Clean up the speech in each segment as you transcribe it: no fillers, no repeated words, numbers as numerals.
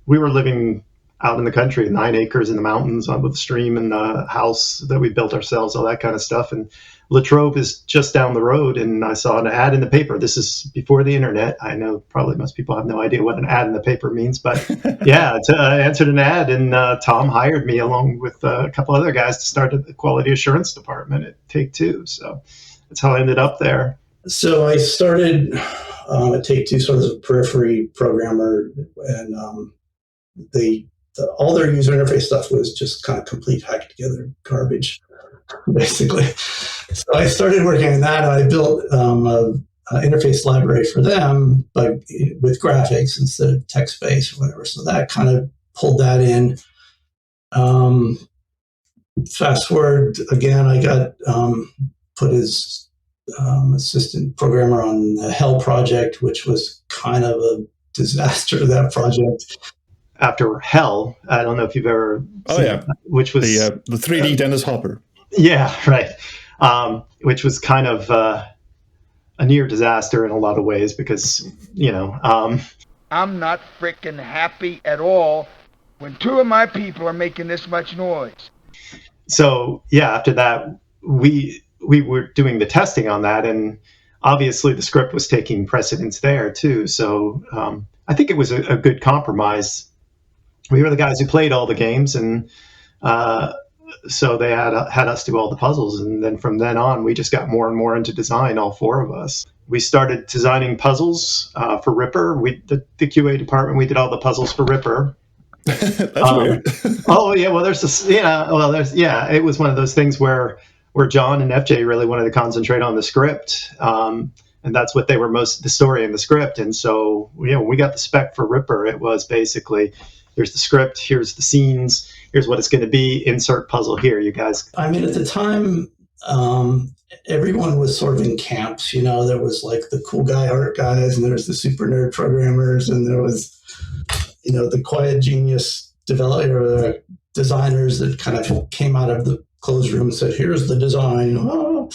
we were living out in the country, 9 acres in the mountains with a stream and the house that we built ourselves, all that kind of stuff. And Latrobe is just down the road, and I saw an ad in the paper. This is before the internet. I know probably most people have no idea what an ad in the paper means, but yeah, I answered an ad, and Tom hired me along with a couple other guys to start at the quality assurance department at Take-Two. So that's how I ended up there. So I started at Take-Two sort of as a periphery programmer, and all their user interface stuff was just kind of complete hacked together garbage, basically. So I started working on that, and I built an interface library for them, but with graphics instead of text-based or whatever. So that kind of pulled that in. Fast forward again, I got put as assistant programmer on the Hell project, which was kind of a disaster, that project. After Hell, I don't know if you've ever seen it, which was the 3D Dennis Hopper. Yeah, right. Which was kind of a near disaster in a lot of ways because, I'm not freaking happy at all when 2 of my people are making this much noise. So, yeah, after that, we were doing the testing on that, and obviously the script was taking precedence there, too. So I think it was a good compromise. We were the guys who played all the games, and so they had us do all the puzzles. And then from then on, we just got more and more into design, all 4 of us. We started designing puzzles for Ripper. The QA department, we did all the puzzles for Ripper. That's weird. Oh, yeah, well, it was one of those things where John and FJ really wanted to concentrate on the script. And that's what they were the story and the script. And so, when we got the spec for Ripper, it was basically, here's the script, here's the scenes, here's what it's going to be, insert puzzle here, you guys. I mean, at the time, everyone was sort of in camps. There was like the cool guy art guys, and there was the super nerd programmers, and there was, the quiet genius designers that kind of came out of the closed room and said, here's the design, or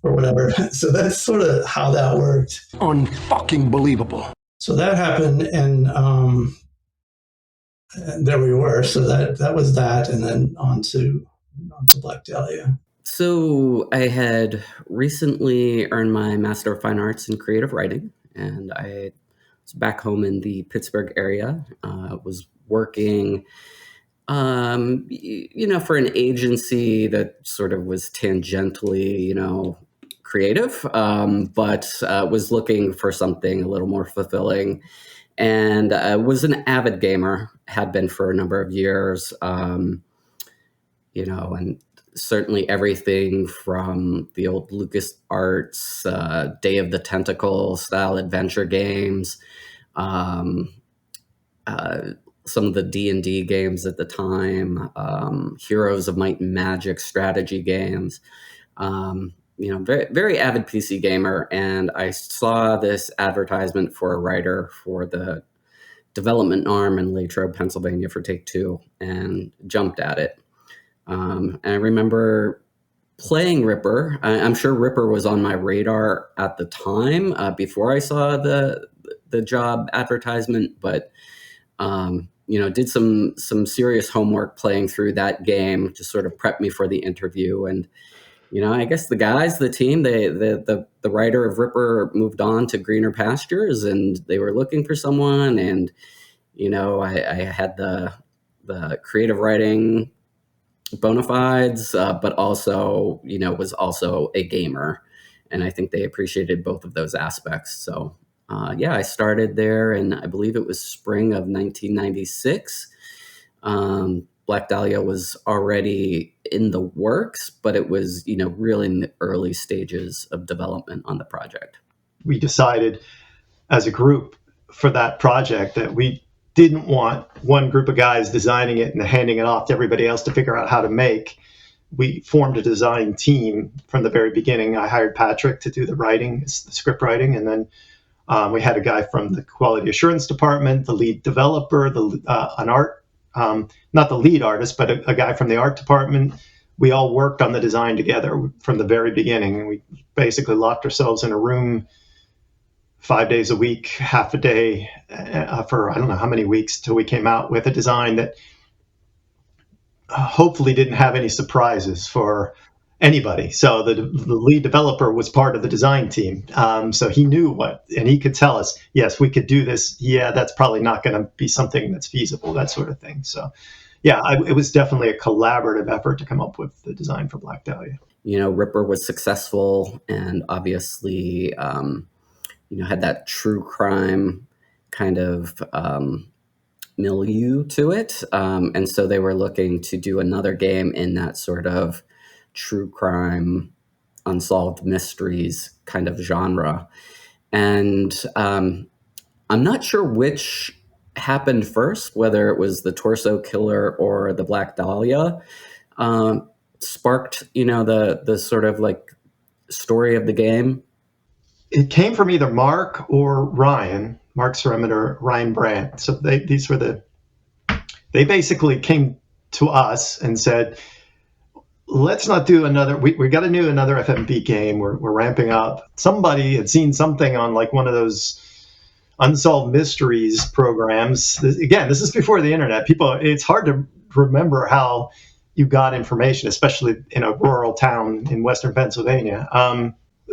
whatever. So that's sort of how that worked. Unfucking believable. So that happened, and there we were. So that was that, and then on to Black Dahlia. So I had recently earned my Master of Fine Arts in Creative Writing, and I was back home in the Pittsburgh area. Was working, for an agency that sort of was tangentially, creative, but was looking for something a little more fulfilling. And was an avid gamer, had been for a number of years, and certainly everything from the old LucasArts Day of the Tentacle style adventure games, some of the D&D games at the time, Heroes of Might and Magic strategy games, very, very avid PC gamer. And I saw this advertisement for a writer for the development arm in Latrobe, Pennsylvania for Take-Two, and jumped at it. And I remember playing Ripper. I'm sure Ripper was on my radar at the time before I saw the job advertisement, but did some serious homework playing through that game to sort of prep me for the interview. And I guess the team, the writer of Ripper moved on to greener pastures, and they were looking for someone. And I had the creative writing bona fides, but also was also a gamer, and I think they appreciated both of those aspects. So I started there, and I believe it was spring of 1996. Black Dahlia was already in the works, but it was, really in the early stages of development on the project. We decided as a group for that project that we didn't want one group of guys designing it and handing it off to everybody else to figure out how to make. We formed a design team from the very beginning. I hired Patrick to do the writing, the script writing, and then we had a guy from the quality assurance department, the lead developer, an art, not the lead artist, but a guy from the art department. We all worked on the design together from the very beginning, and we basically locked ourselves in a room 5 days a week, half a day for I don't know how many weeks till we came out with a design that hopefully didn't have any surprises for anybody. So the lead developer was part of the design team. So he knew what, and he could tell us, yes, we could do this. Yeah, that's probably not going to be something that's feasible, that sort of thing. So yeah, it was definitely a collaborative effort to come up with the design for Black Dahlia. Ripper was successful and obviously, had that true crime kind of milieu to it. And so they were looking to do another game in that sort of true crime, unsolved mysteries kind of genre. And I'm not sure which happened first, whether it was the Torso Killer or the Black Dahlia, sparked, the sort of like story of the game. It came from either Mark or Ryan, Mark Ceremet or Ryan Brandt. So they basically came to us and said, let's not do another, we got to do another FMV game. We're ramping up. Somebody had seen something on like one of those unsolved mysteries programs. This is before the internet. It's hard to remember how you got information, especially in a rural town in Western Pennsylvania.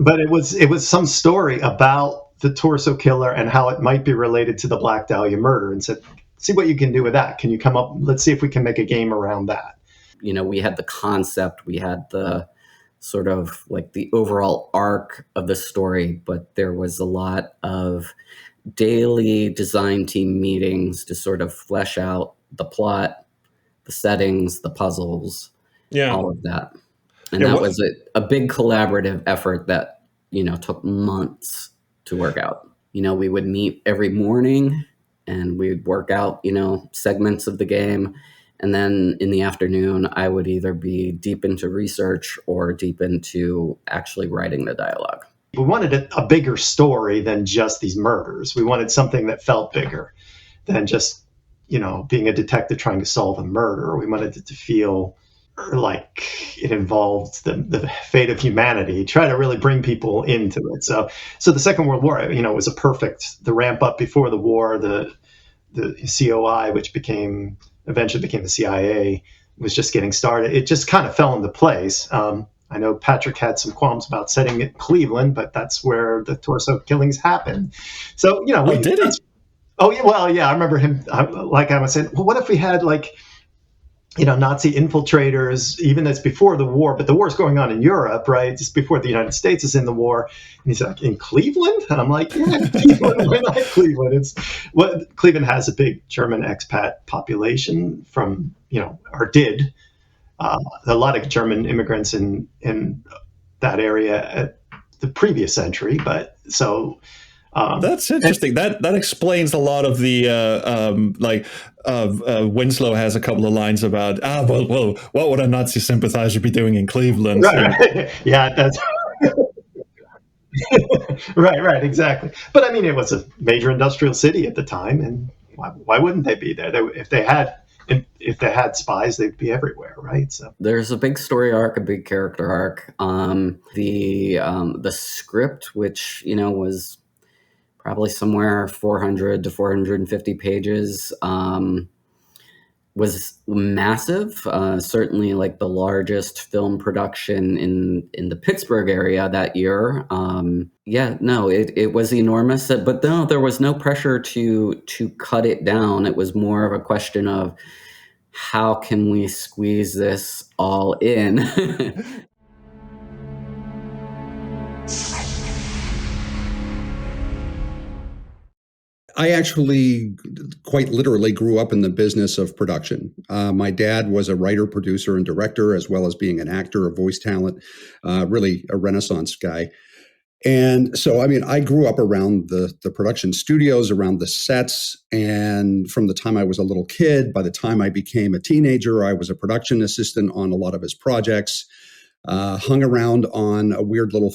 But it was some story about the Torso Killer and how it might be related to the Black Dahlia murder, and said, see what you can do with that. Can you come up? Let's see if we can make a game around that. We had the concept, we had the sort of like the overall arc of the story, but there was a lot of daily design team meetings to sort of flesh out the plot, the settings, the puzzles, all of that. And that was a big collaborative effort that, took months to work out. We would meet every morning and we would work out, segments of the game. And then in the afternoon, I would either be deep into research or deep into actually writing the dialogue. We wanted a bigger story than just these murders. We wanted something that felt bigger than just, being a detective trying to solve a murder. We wanted it to feel like it involved the fate of humanity, try to really bring people into it. So the Second World War, was the ramp up before the war, the COI, which eventually became the CIA, was just getting started. It just kind of fell into place. I know Patrick had some qualms about setting it in Cleveland, but that's where the Torso killings happened. So, did he? Oh, yeah. Well, yeah, I remember him. Like I was saying, well, what if we had Nazi infiltrators, even as before the war, but the war's going on in Europe, right? Just before the United States is in the war. And he's like, in Cleveland? And I'm like, yeah, Cleveland, why not Cleveland? Cleveland has a big German expat population from, or did. A lot of German immigrants in that area at the previous century. But so... that's interesting. That explains a lot of the Winslow has a couple of lines about well, what would a Nazi sympathizer be doing in Cleveland? Right. Yeah, that's right, exactly. But I mean, it was a major industrial city at the time, and why wouldn't they be there? If they had spies, they'd be everywhere, right? So there's a big story arc, a big character arc. The script, which was probably somewhere 400 to 450 pages, was massive. Certainly like the largest film production in the Pittsburgh area that year. It was enormous, but no, there was no pressure to cut it down. It was more of a question of how can we squeeze this all in? I actually quite literally grew up in the business of production. My dad was a writer, producer, and director, as well as being an actor, a voice talent, really a Renaissance guy. And so, I grew up around the production studios, around the sets. And from the time I was a little kid, by the time I became a teenager, I was a production assistant on a lot of his projects, hung around on a weird little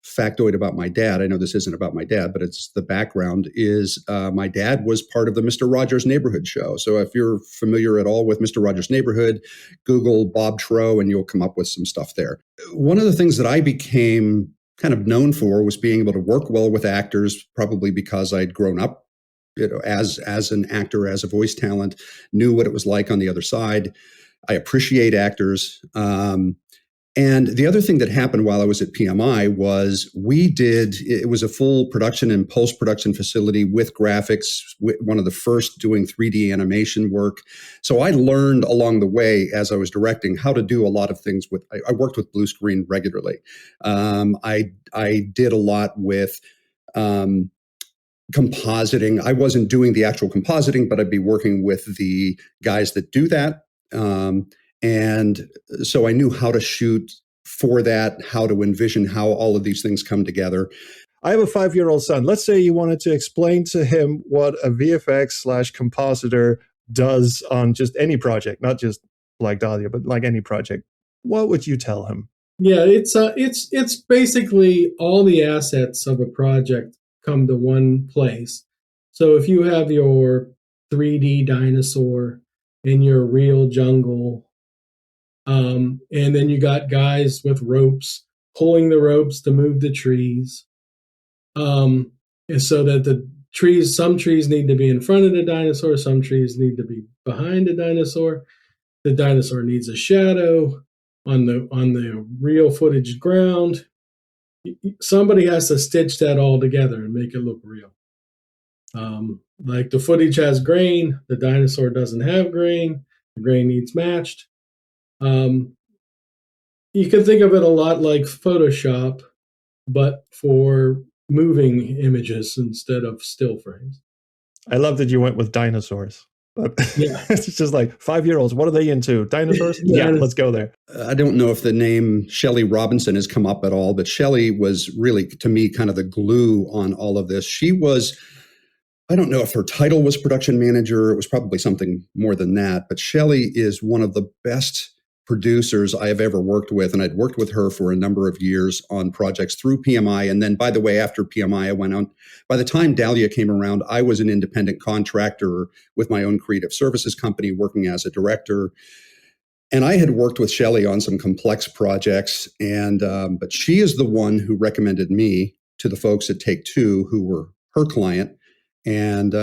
factoid about my dad. I know this isn't about my dad, but it's the background is my dad was part of the Mr. Rogers' Neighborhood show. So if you're familiar at all with Mr. Rogers' Neighborhood, Google Bob Trow and you'll come up with some stuff there. One of the things that I became kind of known for was being able to work well with actors, probably because I'd grown up, as an actor, as a voice talent, knew what it was like on the other side. I appreciate actors. And the other thing that happened while I was at PMI was it was a full production and post-production facility with graphics, one of the first doing 3D animation work. So I learned along the way as I was directing how to do a lot of things I worked with bluescreen regularly. I did a lot with compositing. I wasn't doing the actual compositing, but I'd be working with the guys that do that. And so I knew how to shoot for that, how to envision how all of these things come together. I have a 5-year-old son. Let's say you wanted to explain to him what a VFX/compositor does on just any project, not just Black Dahlia, but like any project. What would you tell him? Yeah, it's basically all the assets of a project come to one place. So if you have your 3D dinosaur in your real jungle, and then you got guys with ropes pulling the ropes to move the trees, and so that some trees need to be in front of the dinosaur, some trees need to be behind the dinosaur. The dinosaur needs a shadow on the real footage ground. Somebody has to stitch that all together and make it look real. Like the footage has grain, the dinosaur doesn't have grain, the grain needs matched. You can think of it a lot like Photoshop, but for moving images instead of still frames. I love that you went with dinosaurs. Yeah. It's just like 5-year-olds. What are they into? Dinosaurs? Yeah, let's go there. I don't know if the name Shelley Robinson has come up at all, but Shelley was really, to me, kind of the glue on all of this. She was, I don't know if her title was production manager. It was probably something more than that. But Shelley is one of the best producers I have ever worked with. And I'd worked with her for a number of years on projects through PMI. And then, by the way, after PMI, I went on. By the time Dahlia came around, I was an independent contractor with my own creative services company working as a director. And I had worked with Shelley on some complex projects. And but she is the one who recommended me to the folks at Take-Two, who were her client. And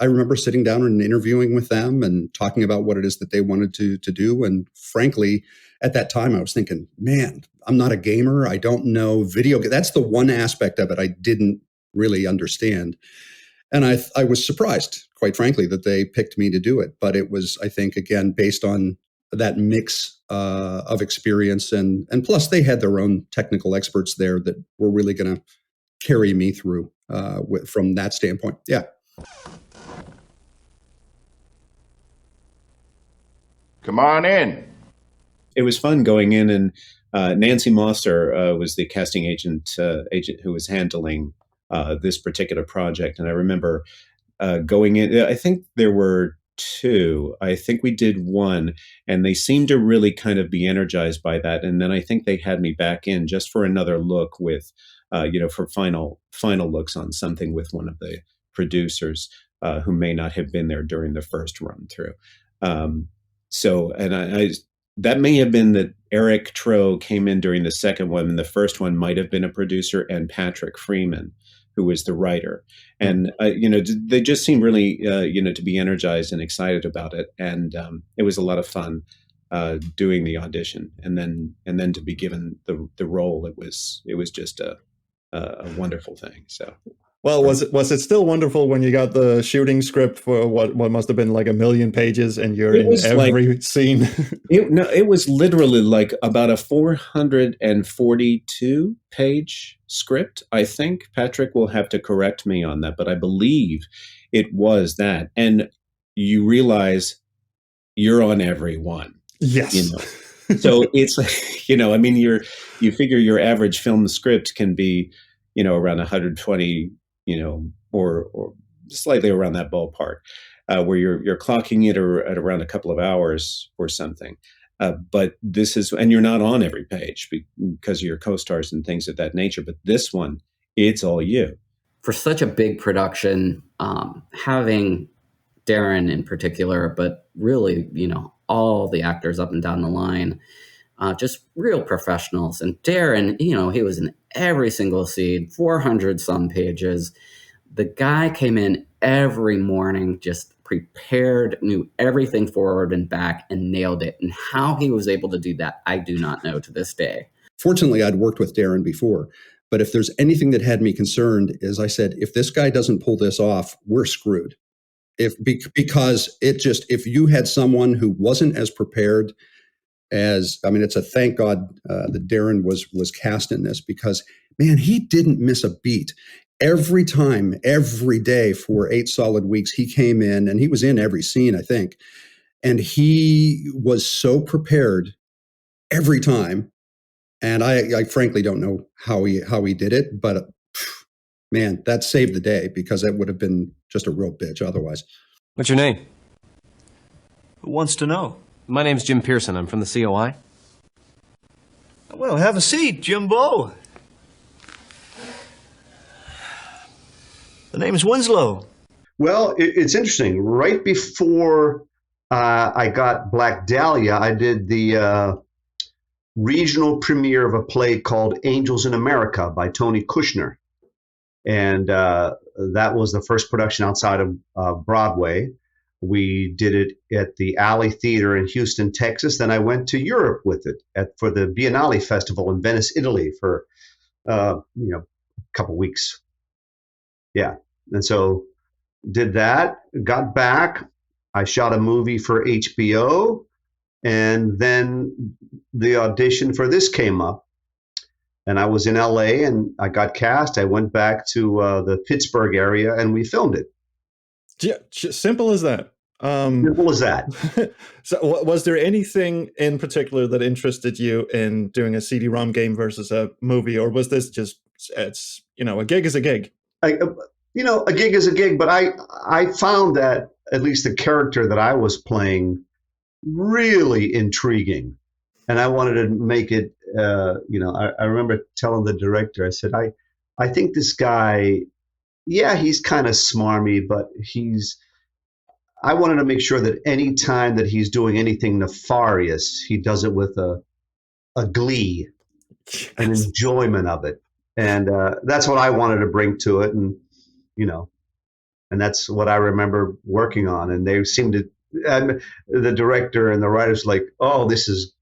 I remember sitting down and interviewing with them and talking about what it is that they wanted to do. And frankly, at that time, I was thinking, man, I'm not a gamer. I don't know video. That's the one aspect of it I didn't really understand. And I was surprised, quite frankly, that they picked me to do it. But it was, I think, again, based on that mix of experience. And plus, they had their own technical experts there that were really going to carry me through from that standpoint. Yeah. Come on in. It was fun going in, and Nancy Moster was the casting agent who was handling this particular project. And I remember going in. I think there were two. I think we did one, and they seemed to really kind of be energized by that. And then I think they had me back in just for another look with, for final looks on something with one of the producers who may not have been there during the first run through. So, and I that may have been that Eric Tro came in during the second one, and the first one might have been a producer, and Patrick Freeman, who was the writer. And, they just seemed really, to be energized and excited about it. And it was a lot of fun doing the audition, and then to be given the role. It was just a wonderful thing. So. Well, was it still wonderful when you got the shooting script for what must have been like 1 million pages, and you're in every scene? It was literally like about a 442 page script. I think Patrick will have to correct me on that, but I believe it was that. And you realize you're on every one. Yes. So it's you figure your average film script can be, around 120. Or slightly around that ballpark, where you're clocking it at around a couple of hours or something. But this is, and you're not on every page because of your co-stars and things of that nature. But this one, it's all you. For such a big production, having Darren in particular, but really, all the actors up and down the line, just real professionals. And Darren, he was in every single scene, 400 some pages. The guy came in every morning, just prepared, knew everything forward and back, and nailed it. And how he was able to do that, I do not know to this day. Fortunately, I'd worked with Darren before. But if there's anything that had me concerned, is I said, if this guy doesn't pull this off, we're screwed. Because if you had someone who wasn't as prepared it's a thank God that Darren was cast in this, because, man, he didn't miss a beat. Every time, every day for 8 solid weeks, he came in, and he was in every scene, I think. And he was so prepared every time. And I frankly don't know how he did it, but man, that saved the day, because it would have been just a real bitch otherwise. What's your name? Who wants to know? My name's Jim Pearson. I'm from the COI. Well, have a seat, Jimbo. The name's Winslow. Well, it's interesting. Right before I got Black Dahlia, I did the regional premiere of a play called Angels in America by Tony Kushner. And that was the first production outside of Broadway. We did it at the Alley Theater in Houston, Texas. Then I went to Europe with it for the Biennale Festival in Venice, Italy for a couple weeks. Yeah. And so did that, got back. I shot a movie for HBO, and then the audition for this came up. And I was in LA, and I got cast. I went back to the Pittsburgh area, and we filmed it. Yeah, simple as that. Simple as that. So was there anything in particular that interested you in doing a CD-ROM game versus a movie, or was this just, it's, a gig is a gig? A gig is a gig, but I found that at least the character that I was playing really intriguing, and I wanted to make it, I remember telling the director, I said, I think this guy, yeah, he's kind of smarmy, but I wanted to make sure that any time that he's doing anything nefarious, he does it with a glee, an enjoyment of it. And that's what I wanted to bring to it. And, and that's what I remember working on. And they seemed to, and the director and the writers like, oh, this is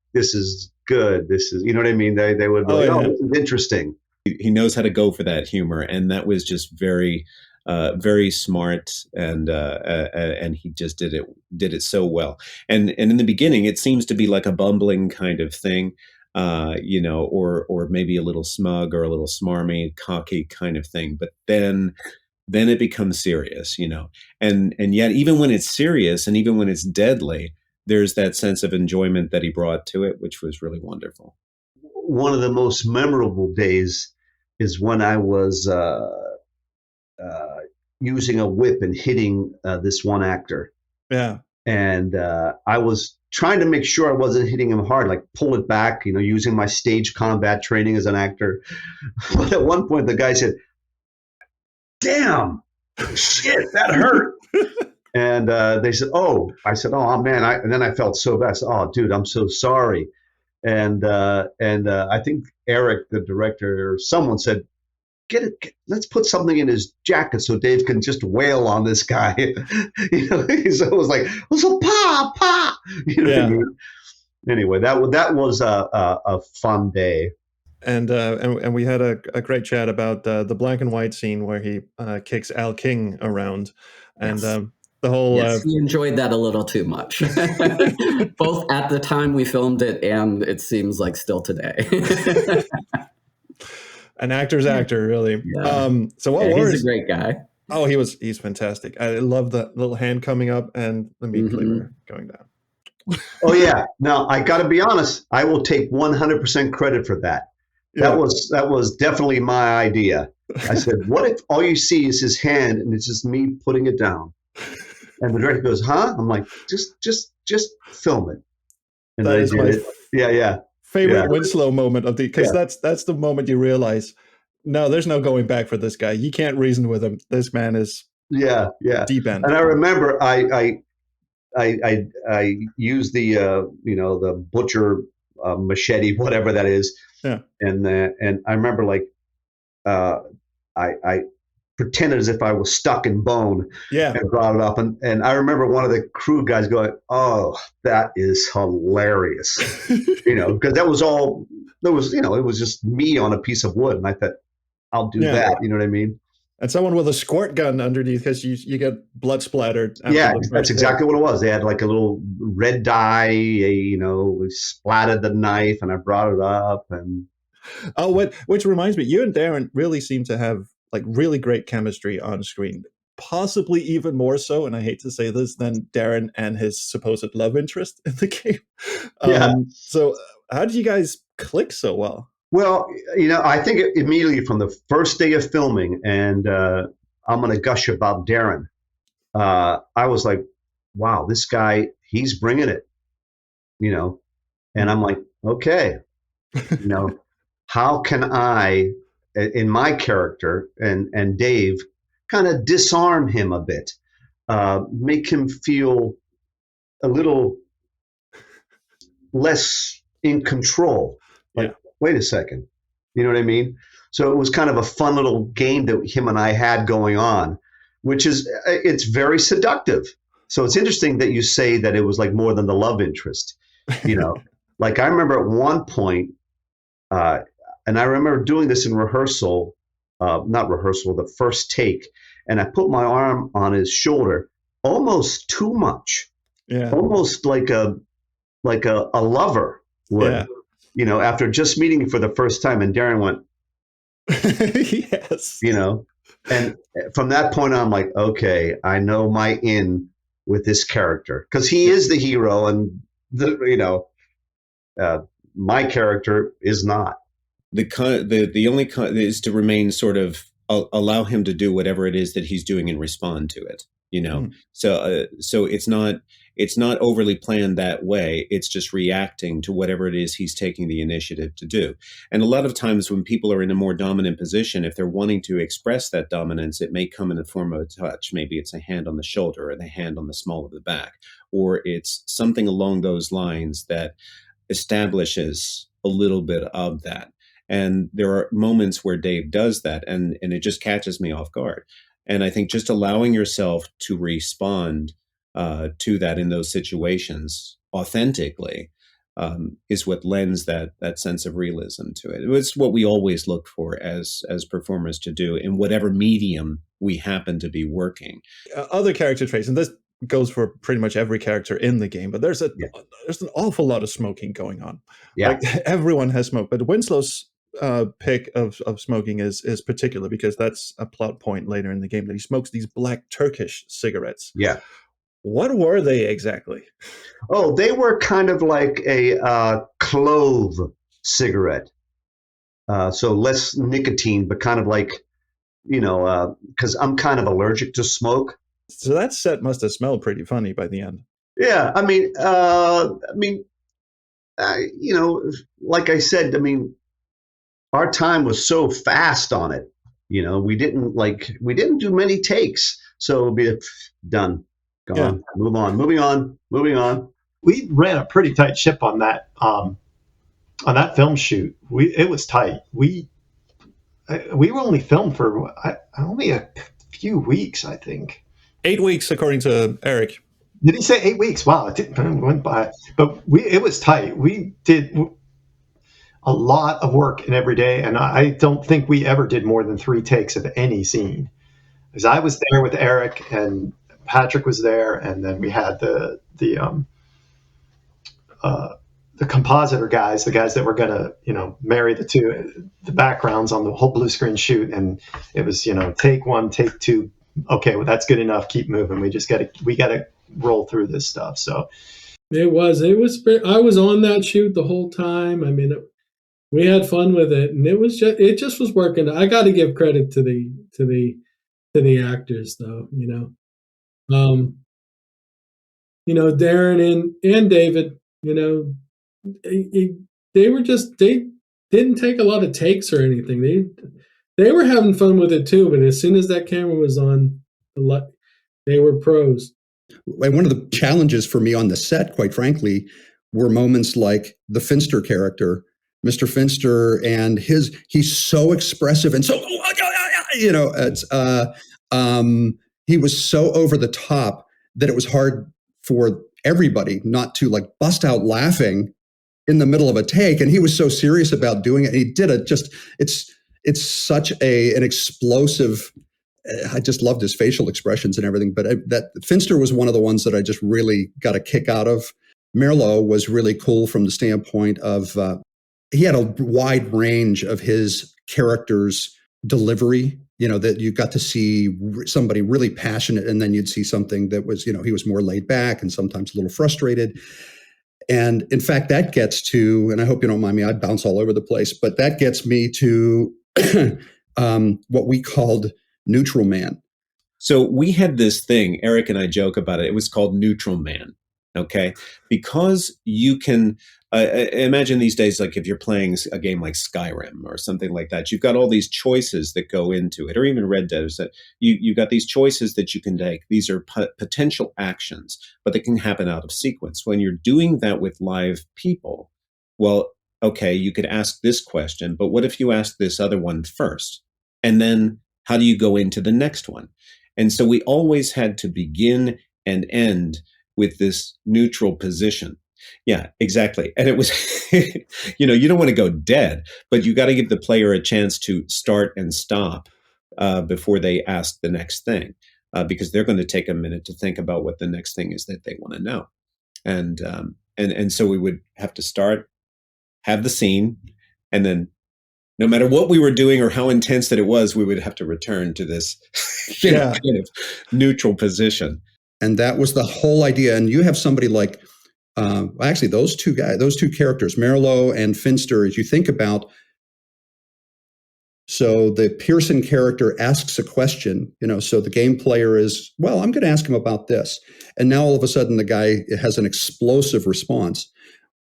good. This is, you know what I mean? They would be like, this is interesting. He knows how to go for that humor. And that was just very, very smart, and he just did it so well. And in the beginning, it seems to be like a bumbling kind of thing, or maybe a little smug or a little smarmy, cocky kind of thing. But then it becomes serious, and yet even when it's serious and even when it's deadly, there's that sense of enjoyment that he brought to it, which was really wonderful. One of the most memorable days is when I was using a whip and hitting this one actor. Yeah. And I was trying to make sure I wasn't hitting him hard, like pull it back, using my stage combat training as an actor. But at one point, the guy said, "Damn, shit, that hurt." And they said, "Oh," I said, "Oh man," and then I felt so bad. I said, "Oh, dude, I'm so sorry." And I think Eric, the director, or someone said, let's put something in his jacket so Dave can just wail on this guy. So it was like, so pa. What I mean? Anyway, that was a fun day. And we had a great chat about the black and white scene where he kicks Al King around, and yes. The whole. Yes, he enjoyed that a little too much, both at the time we filmed it and it seems like still today. An actor's actor, really. Yeah. So what he's a great guy. Oh, he's fantastic. I love the little hand coming up and the meat cleaver going down. Oh yeah. Now I got to be honest. I will take 100% credit for that. Yeah. That was definitely my idea. I said, "What if all you see is his hand and it's just me putting it down?" And the director goes, "Huh?" I'm like, "Just film it." And that is my favorite Yeah. Winslow moment of because that's the moment you realize, no, there's no going back for this guy. You can't reason with him. This man is deep end. And I remember I used the the butcher machete, whatever that is. Yeah. And I remember like I pretended as if I was stuck in bone. Yeah. And brought it up, and I remember one of the crew guys going, "Oh, that is hilarious," because that was all. There was, it was just me on a piece of wood, and I thought, "I'll do that." You know what I mean? And someone with a squirt gun underneath because you get blood splattered. Yeah, that's exactly what it was. They had like a little red dye, we splattered the knife, and I brought it up. And which reminds me, you and Darren really seem to have like really great chemistry on screen. Possibly even more so, and I hate to say this, than Darren and his supposed love interest in the game. So how did you guys click so well? Well, I think immediately from the first day of filming, and I'm going to gush about Darren, I was like, wow, this guy, he's bringing it, and I'm like, okay, how can I, in my character and Dave, kind of disarm him a bit, make him feel a little less in control. Like, wait a second, you know what I mean? So it was kind of a fun little game that him and I had going on, it's very seductive. So it's interesting that you say that it was like more than the love interest, like I remember at one point, and I remember doing this in rehearsal, the first take, and I put my arm on his shoulder almost too much, almost like a lover would, after just meeting for the first time. And Darren went, yes, and from that point on, I'm like, okay, I know my in with this character, because he is the hero, and my character is not. The only is to remain sort of allow him to do whatever it is that he's doing and respond to it. So it's not overly planned that way. It's just reacting to whatever it is he's taking the initiative to do. And a lot of times when people are in a more dominant position, if they're wanting to express that dominance, it may come in the form of a touch. Maybe it's a hand on the shoulder or the hand on the small of the back, or it's something along those lines that establishes a little bit of that. And there are moments where Dave does that, and it just catches me off guard. And I think just allowing yourself to respond to that in those situations authentically is what lends that sense of realism to it. It's what we always look for as performers to do in whatever medium we happen to be working. Other character traits, and this goes for pretty much every character in the game, but there's an awful lot of smoking going on. Like everyone has smoke, but Winslow's pick of smoking is particular because that's a plot point later in the game, that he smokes these black Turkish cigarettes. What were they exactly? Oh, they were kind of like a clove cigarette. So less nicotine, but kind of like, because I'm kind of allergic to smoke. So that set must have smelled pretty funny by the end. Yeah, like I said, our time was so fast on it. We didn't do many takes, so it'd be done, gone, move on, moving on. We ran a pretty tight ship on that film shoot. It was tight. We were only filmed for only a few weeks, I think. 8 weeks, according to Eric. Did he say 8 weeks? Wow, it went by. But it was tight. We did a lot of work in every day, and I don't think we ever did more than 3 takes of any scene. Because I was there with Eric, and Patrick was there, and then we had the compositor guys, the guys that were gonna marry the backgrounds on the whole blue screen shoot, and it was take 1, take 2. Okay, well that's good enough. Keep moving. We gotta roll through this stuff. So it was. I was on that shoot the whole time. We had fun with it, and it just was working. I got to give credit to the actors, though. Darren and David. They didn't take a lot of takes or anything. They were having fun with it too, but as soon as that camera was on, they were pros. One of the challenges for me on the set, quite frankly, were moments like the Finster character, Mr. Finster, and he's so expressive and so, he was so over the top that it was hard for everybody not to like bust out laughing in the middle of a take. And he was so serious about doing it. He did it's such an explosive, I just loved his facial expressions and everything. But that Finster was one of the ones that I just really got a kick out of. Merlot was really cool from the standpoint of, he had a wide range of his character's delivery, that you got to see somebody really passionate, and then you'd see something that was, he was more laid back and sometimes a little frustrated. And in fact, that gets to, and I hope you don't mind me, I bounce all over the place, but that gets me to what we called Neutral Man. So we had this thing, Eric and I joke about it. It was called Neutral Man. Okay. Because you can imagine these days, like if you're playing a game like Skyrim or something like that, you've got all these choices that go into it, or even Red Dead, is that you've got these choices that you can take. These are potential actions, but they can happen out of sequence. When you're doing that with live people, well, okay, you could ask this question, but what if you ask this other one first? And then how do you go into the next one? And so we always had to begin and end with this neutral position. Yeah, exactly. And it was, you don't want to go dead, but you got to give the player a chance to start and stop before they ask the next thing, because they're going to take a minute to think about what the next thing is that they want to know. And so we would have to start, have the scene, and then no matter what we were doing or how intense that it was, we would have to return to this kind of neutral position. And that was the whole idea. And you have somebody like, actually, those two characters, Merlot and Finster, as you think about. So the Pearson character asks a question, so the game player is, well, I'm going to ask him about this. And now all of a sudden the guy has an explosive response.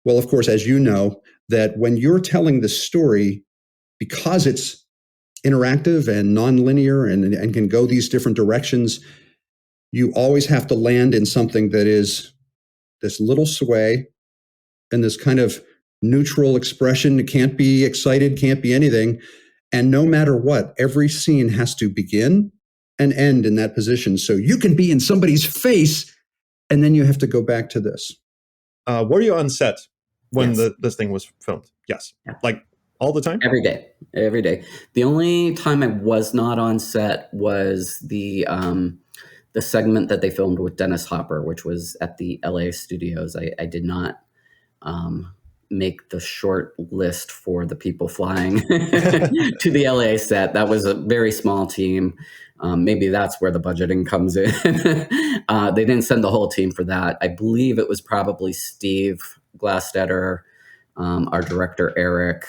Well, of course, as you know, that when you're telling the story, because it's interactive and nonlinear and can go these different directions, you always have to land in something that is this little sway and this kind of neutral expression. It can't be excited, can't be anything. And no matter what, every scene has to begin and end in that position. So you can be in somebody's face, and then you have to go back to this. Were you on set when Yes. this thing was filmed? Yes. Yeah. Like all the time? Every day. The only time I was not on set was the segment that they filmed with Dennis Hopper, which was at the LA studios. I did not make the short list for the people flying to the LA set. That was a very small team. Maybe that's where the budgeting comes in. They didn't send the whole team for that. I believe it was probably Steve Glastetter, our director, Eric.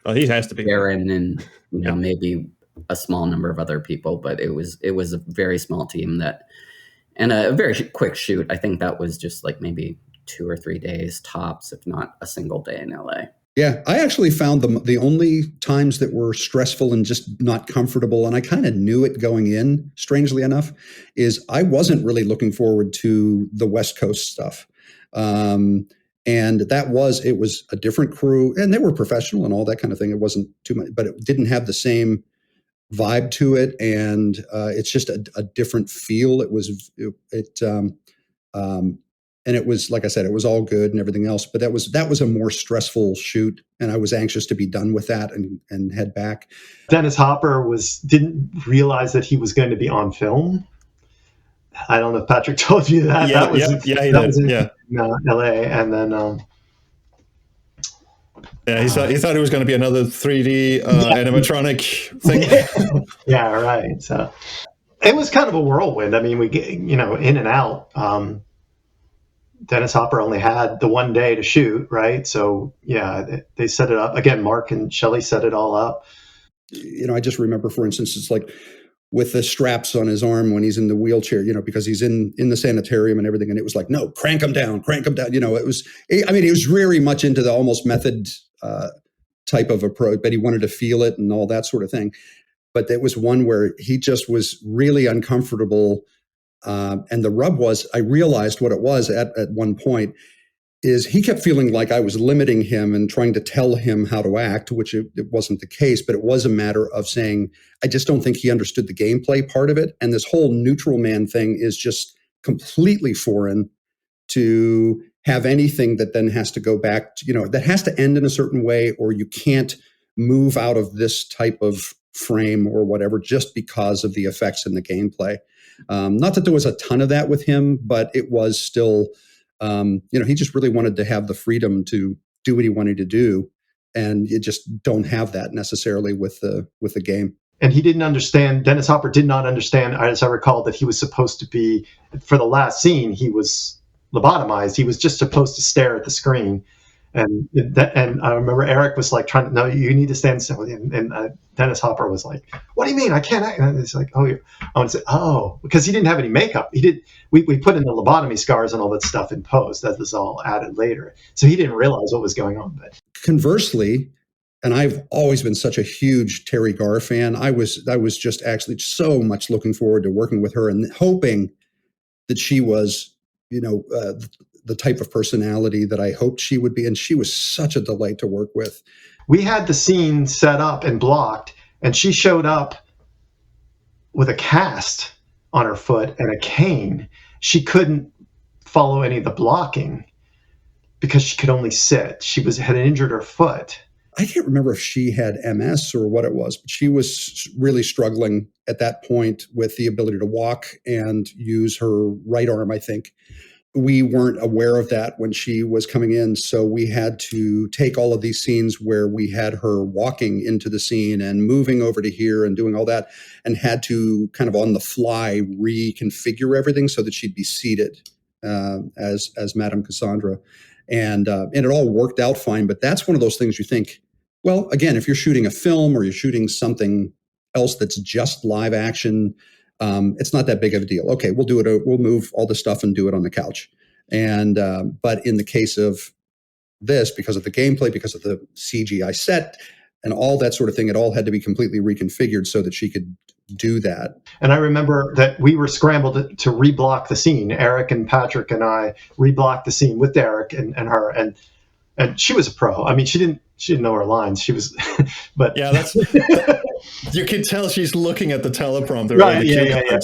He has to be. Aaron, and maybe a small number of other people, but it was a very small team and a very quick shoot. I think that was just like maybe 2 or 3 days tops, if not a single day in LA. Yeah, I actually found the only times that were stressful and just not comfortable, and I kind of knew it going in, strangely enough, is I wasn't really looking forward to the West Coast stuff. And it was a different crew, and they were professional and all that kind of thing. It wasn't too much, but it didn't have the same vibe to it, and it's just a different feel. And it was, like I said, it was all good and everything else, but that was a more stressful shoot, and I was anxious to be done with that and head back. Dennis Hopper didn't realize that he was going to be on film. I don't know if Patrick told you that. Yeah, that was he that did. was in Yeah. LA, and then he thought it was going to be another 3D animatronic thing. Yeah, right. So it was kind of a whirlwind. I mean, we get in and out. Dennis Hopper only had the one day to shoot, right? So yeah, they set it up again. Mark and Shelley set it all up. I just remember, for instance, it's like with the straps on his arm when he's in the wheelchair, because he's in the sanitarium and everything. And it was like, no, crank him down. It was, he was very much into the almost method type of approach, but he wanted to feel it and all that sort of thing. But there was one where he just was really uncomfortable. And the rub was, I realized what it was at one point. is he kept feeling like I was limiting him and trying to tell him how to act, which it wasn't the case, but it was a matter of saying, I just don't think he understood the gameplay part of it. And this whole neutral man thing is just completely foreign to have anything that then has to go back to, that has to end in a certain way, or you can't move out of this type of frame or whatever just because of the effects in the gameplay. Not that there was a ton of that with him, but it was still, he just really wanted to have the freedom to do what he wanted to do. And you just don't have that necessarily with the game. And he didn't understand, Dennis Hopper did not understand, as I recall, that he was supposed to be, for the last scene, he was lobotomized. He was just supposed to stare at the screen. And I remember Eric was like trying to, no, you need to stand still. And Dennis Hopper was like, what do you mean? I can't act. And it's like, because he didn't have any makeup. We put in the lobotomy scars and all that stuff in post. That was all added later. So he didn't realize what was going on. But conversely, and I've always been such a huge Teri Garr fan, I was just actually so much looking forward to working with her and hoping that she was, the type of personality that I hoped she would be. And she was such a delight to work with. We had the scene set up and blocked, and she showed up with a cast on her foot and a cane. She couldn't follow any of the blocking because she could only sit. She had injured her foot. I can't remember if she had MS or what it was, but she was really struggling at that point with the ability to walk and use her right arm, I think. We weren't aware of that when she was coming in, so we had to take all of these scenes where we had her walking into the scene and moving over to here and doing all that, and had to kind of on the fly reconfigure everything so that she'd be seated as Madame Cassandra. And it all worked out fine, but that's one of those things you think, well, again, if you're shooting a film or you're shooting something else that's just live action, it's not that big of a deal. Okay, we'll do it. We'll move all the stuff and do it on the couch. And but in the case of this, because of the gameplay, because of the CGI set and all that sort of thing, it all had to be completely reconfigured so that she could do that. And I remember that we were scrambled to reblock the scene. Eric and Patrick and I reblocked the scene with Derek and her, and she was a pro. I mean, she didn't know her lines. She was, but yeah, that's. You can tell she's looking at the teleprompter. Right? Yeah.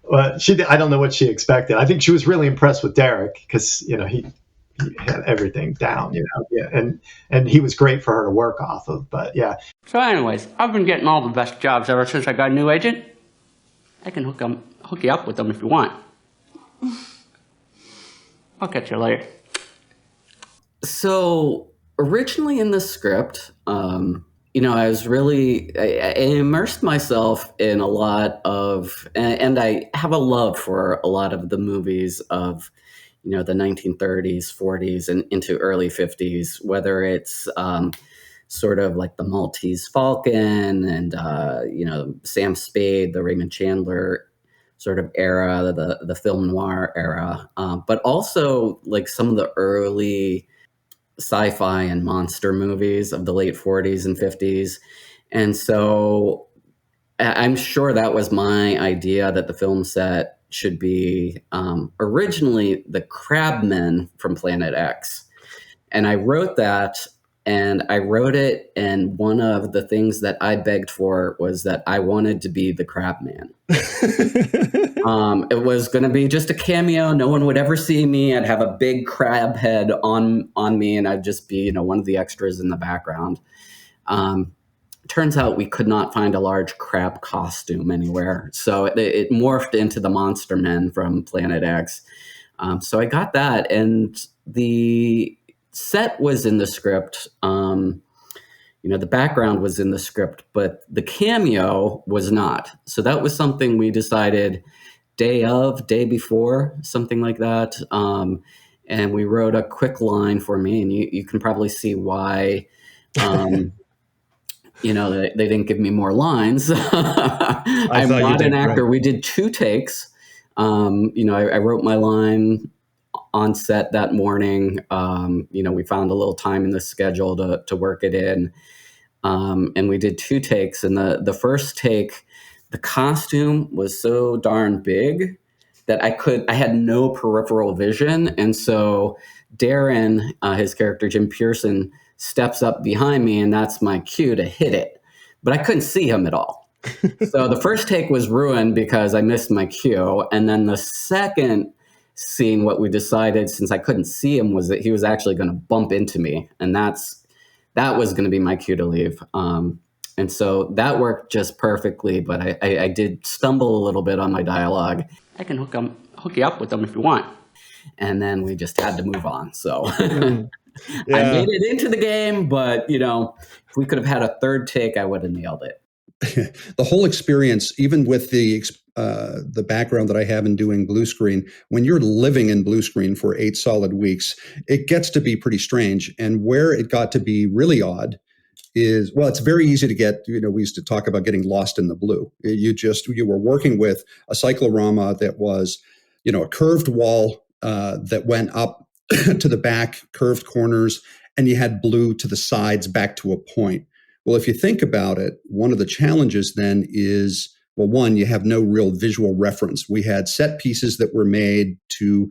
Well, I don't know what she expected. I think she was really impressed with Derek because he had everything down. And he was great for her to work off of. But yeah. So, anyways, I've been getting all the best jobs ever since I got a new agent. I can hook you up with them if you want. I'll catch you later. So originally in the script, I was I immersed myself in a lot of, and I have a love for a lot of the movies of, the 1930s, 40s, and into early 50s, whether it's sort of like the Maltese Falcon and, Sam Spade, the Raymond Chandler sort of era, the film noir era, but also like some of the early sci-fi and monster movies of the late 40s and 50s. And so I'm sure that was my idea, that the film set should be originally the Crabmen from Planet X. And I wrote that, and I wrote it, and one of the things that I begged for was that I wanted to be the Crabman. It was going to be just a cameo. No one would ever see me. I'd have a big crab head on me, and I'd just be, one of the extras in the background. Turns out we could not find a large crab costume anywhere. So it morphed into the Monsterman from Planet X. So I got that, and the set was in the script. The background was in the script, but the cameo was not. So that was something we decided day before, something like that. And we wrote a quick line for me, and you can probably see why, they didn't give me more lines. I'm not an actor. Right. We did 2 takes. I wrote my line on set that morning. We found a little time in the schedule to work it in. And we did 2 takes. And the first take, the costume was so darn big that I had no peripheral vision. And so Darren, his character Jim Pearson, steps up behind me, and that's my cue to hit it. But I couldn't see him at all. So the first take was ruined because I missed my cue. And then the second scene, what we decided, since I couldn't see him, was that he was actually going to bump into me. And that was going to be my cue to leave. And so that worked just perfectly, but I did stumble a little bit on my dialogue. I can hook you up with them if you want. And then we just had to move on. So Yeah. I made it into the game, but if we could have had a third take, I would have nailed it. The whole experience, even with the background that I have in doing blue screen, when you're living in blue screen for 8 solid weeks, it gets to be pretty strange. And where it got to be really odd is, well, it's very easy to get, we used to talk about getting lost in the blue. You were working with a cyclorama that was, a curved wall that went up to the back, curved corners, and you had blue to the sides back to a point. Well, if you think about it, one of the challenges then is, well, one, you have no real visual reference. We had set pieces that were made to,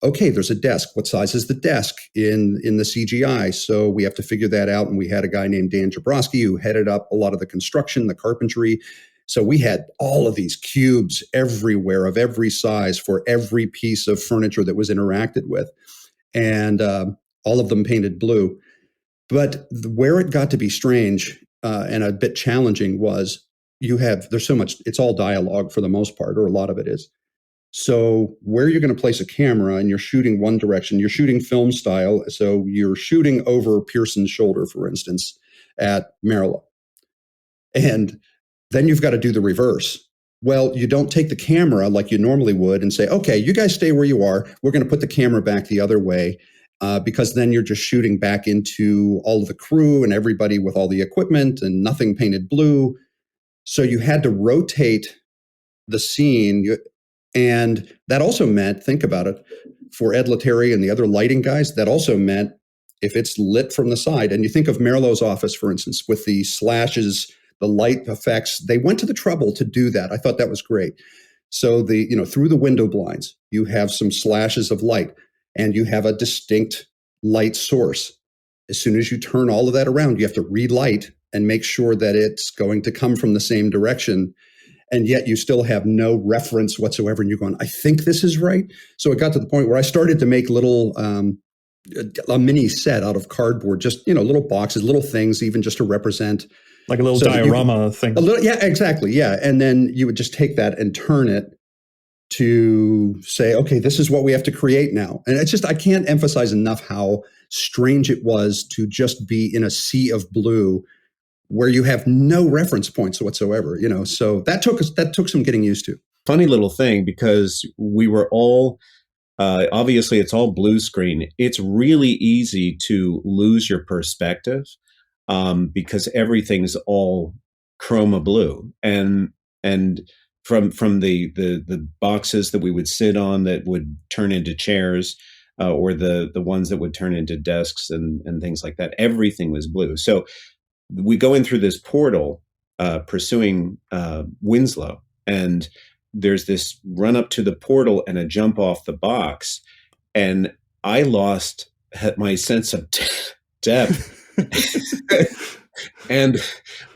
okay, there's a desk. What size is the desk in the CGI? So we have to figure that out. And we had a guy named Dan Jabrowski who headed up a lot of the construction, the carpentry. So we had all of these cubes everywhere of every size for every piece of furniture that was interacted with. And all of them painted blue. But where it got to be strange and a bit challenging was there's so much, it's all dialogue for the most part, or a lot of it is. So where you're going to place a camera and you're shooting one direction, you're shooting film style. So you're shooting over Pearson's shoulder, for instance, at Marilyn. And then you've got to do the reverse. Well, you don't take the camera like you normally would and say, okay, you guys stay where you are. We're going to put the camera back the other way. Because then you're just shooting back into all of the crew and everybody with all the equipment and nothing painted blue. So you had to rotate the scene. And that also meant, think about it, for Ed Letary and the other lighting guys, that also meant if it's lit from the side, and you think of Merlot's office, for instance, with the slashes, the light effects, they went to the trouble to do that. I thought that was great. So through the window blinds, you have some slashes of light. And you have a distinct light source. As soon as you turn all of that around, you have to relight and make sure that it's going to come from the same direction. And yet you still have no reference whatsoever. And you're going, I think this is right. So it got to the point where I started to make little, a mini set out of cardboard, just, little boxes, little things, even just to represent. Like a little diorama thing. Yeah, exactly. Yeah. And then you would just take that and turn it to say, okay, this is what we have to create now. And it's just, I can't emphasize enough how strange it was to just be in a sea of blue where you have no reference points whatsoever, so that took some getting used to. Funny little thing, because we were all, obviously it's all blue screen. It's really easy to lose your perspective because everything's all chroma blue. And from the boxes that we would sit on that would turn into chairs, or the ones that would turn into desks and things like that, everything was blue. So we go in through this portal pursuing Winslow, and there's this run up to the portal and a jump off the box, and I lost my sense of depth. And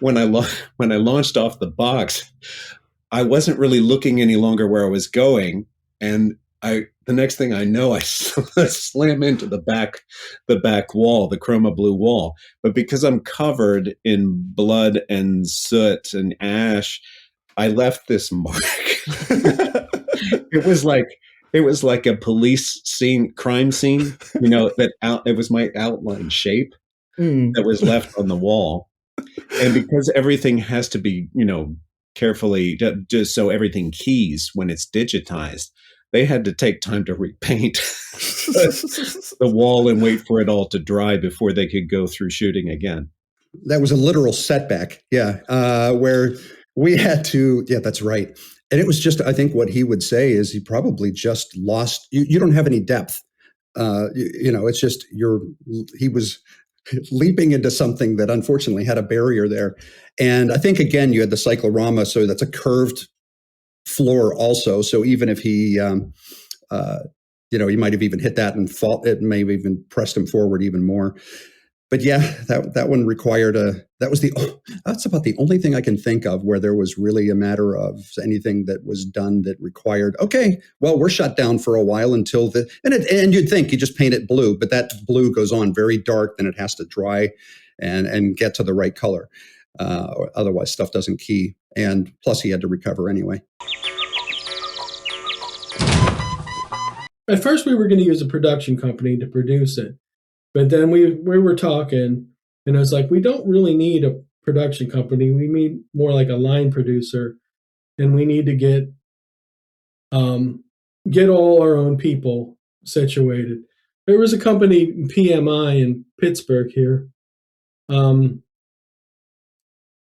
when I launched off the box, I wasn't really looking any longer where I was going, and the next thing I know, I slam into the back wall, the chroma blue wall. But because I'm covered in blood and soot and ash, I left this mark. It was like a police scene, crime scene. It was my outline shape that was left on the wall, and because everything has to be, carefully, just so everything keys when it's digitized, they had to take time to repaint the wall and wait for it all to dry before they could go through shooting again. That was a literal setback. Yeah. Where we had to, yeah, that's right. And it was just, I think what he would say is he probably just lost, you don't have any depth. It's just he was leaping into something that unfortunately had a barrier there. And I think, again, you had the cyclorama, so that's a curved floor also. So even if he he might have even hit that and fall. It may have even pressed him forward even more. But yeah, that one required that's about the only thing I can think of where there was really a matter of anything that was done that required, okay, well, we're shut down for a while until and you'd think you just paint it blue, but that blue goes on very dark, then it has to dry and get to the right color. Or otherwise stuff doesn't key. And plus he had to recover anyway. At first we were going to use a production company to produce it. But then we were talking, and I was like, we don't really need a production company. We need more like a line producer, and we need to get all our own people situated. There was a company, PMI, in Pittsburgh here.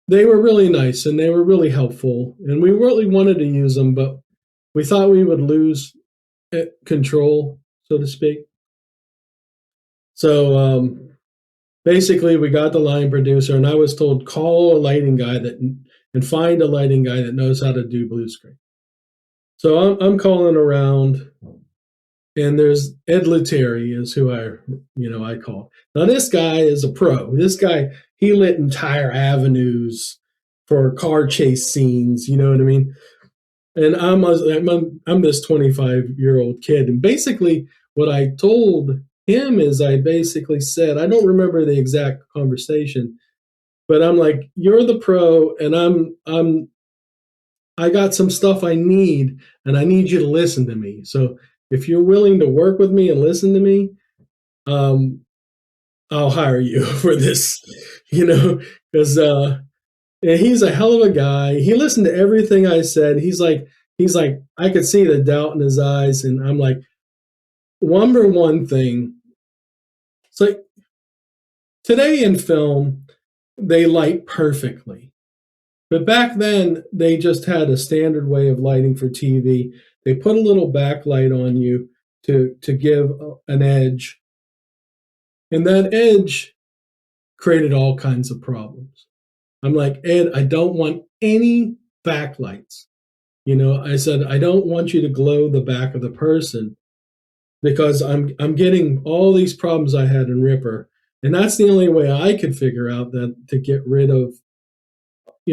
They were really nice, and they were really helpful, and we really wanted to use them, but we thought we would lose control, so to speak. So basically, we got the line producer, and I was told call a lighting guy and find a lighting guy that knows how to do blue screen. So I'm calling around, and there's Ed Lettieri is who I call. Now this guy is a pro. This guy, he lit entire avenues for car chase scenes. You know what I mean? And I'm this 25-year-old kid, and basically what I told him is I basically said, I don't remember the exact conversation, but I'm like, you're the pro, and I got some stuff I need, and I need you to listen to me. So if you're willing to work with me and listen to me, I'll hire you for this, because he's a hell of a guy. He listened to everything I said. He's like, I could see the doubt in his eyes, and I'm like, number one thing, it's like today in film, they light perfectly. But back then, they just had a standard way of lighting for TV. They put a little backlight on you to give an edge. And that edge created all kinds of problems. I'm like, Ed, I don't want any backlights. I said, I don't want you to glow the back of the person, because I'm getting all these problems I had in Ripper, and that's the only way I could figure out that to get rid of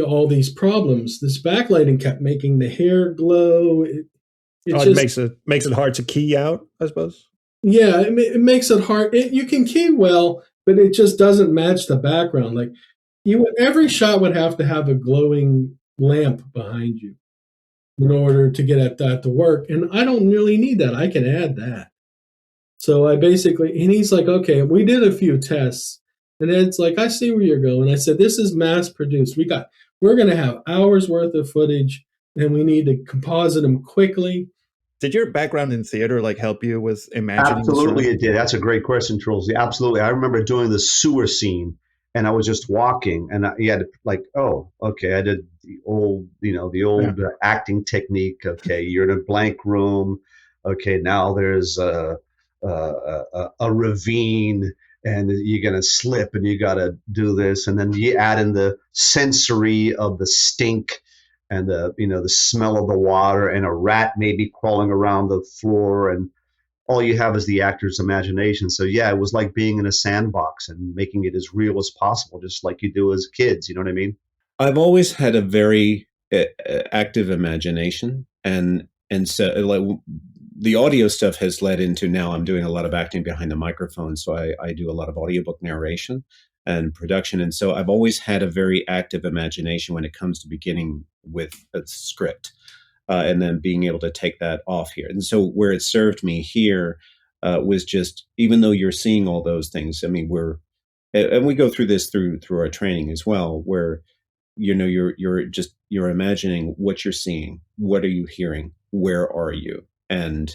all these problems. This backlighting kept making the hair glow. It makes it hard to key out, I suppose. Yeah, it makes it hard. You can key well, but it just doesn't match the background. Like every shot would have to have a glowing lamp behind you in order to get at that to work, and I don't really need that. I can add that. So and he's like, okay, we did a few tests, and it's like, I see where you're going. I said, this is mass produced. We're going to have hours worth of footage, and we need to composite them quickly. Did your background in theater help you with imagining? Absolutely, it did. That's a great question, Trolls. Yeah, absolutely. I remember doing the sewer scene, and I was just walking, and you had oh, okay, I did the old, acting technique. Okay, you're in a blank room. Okay, now there's a ravine, and you're going to slip, and you got to do this. And then you add in the sensory of the stink and the smell of the water, and a rat maybe crawling around the floor, and all you have is the actor's imagination. So yeah, it was like being in a sandbox and making it as real as possible, just like you do as kids. You know what I mean? I've always had a very active imagination, and so the audio stuff has led into, now I'm doing a lot of acting behind the microphone. So I do a lot of audiobook narration and production. And so I've always had a very active imagination when it comes to beginning with a script and then being able to take that off here. And so where it served me here was just, even though you're seeing all those things, I mean, and we go through this through our training as well, where, you're imagining what you're seeing. What are you hearing? Where are you? And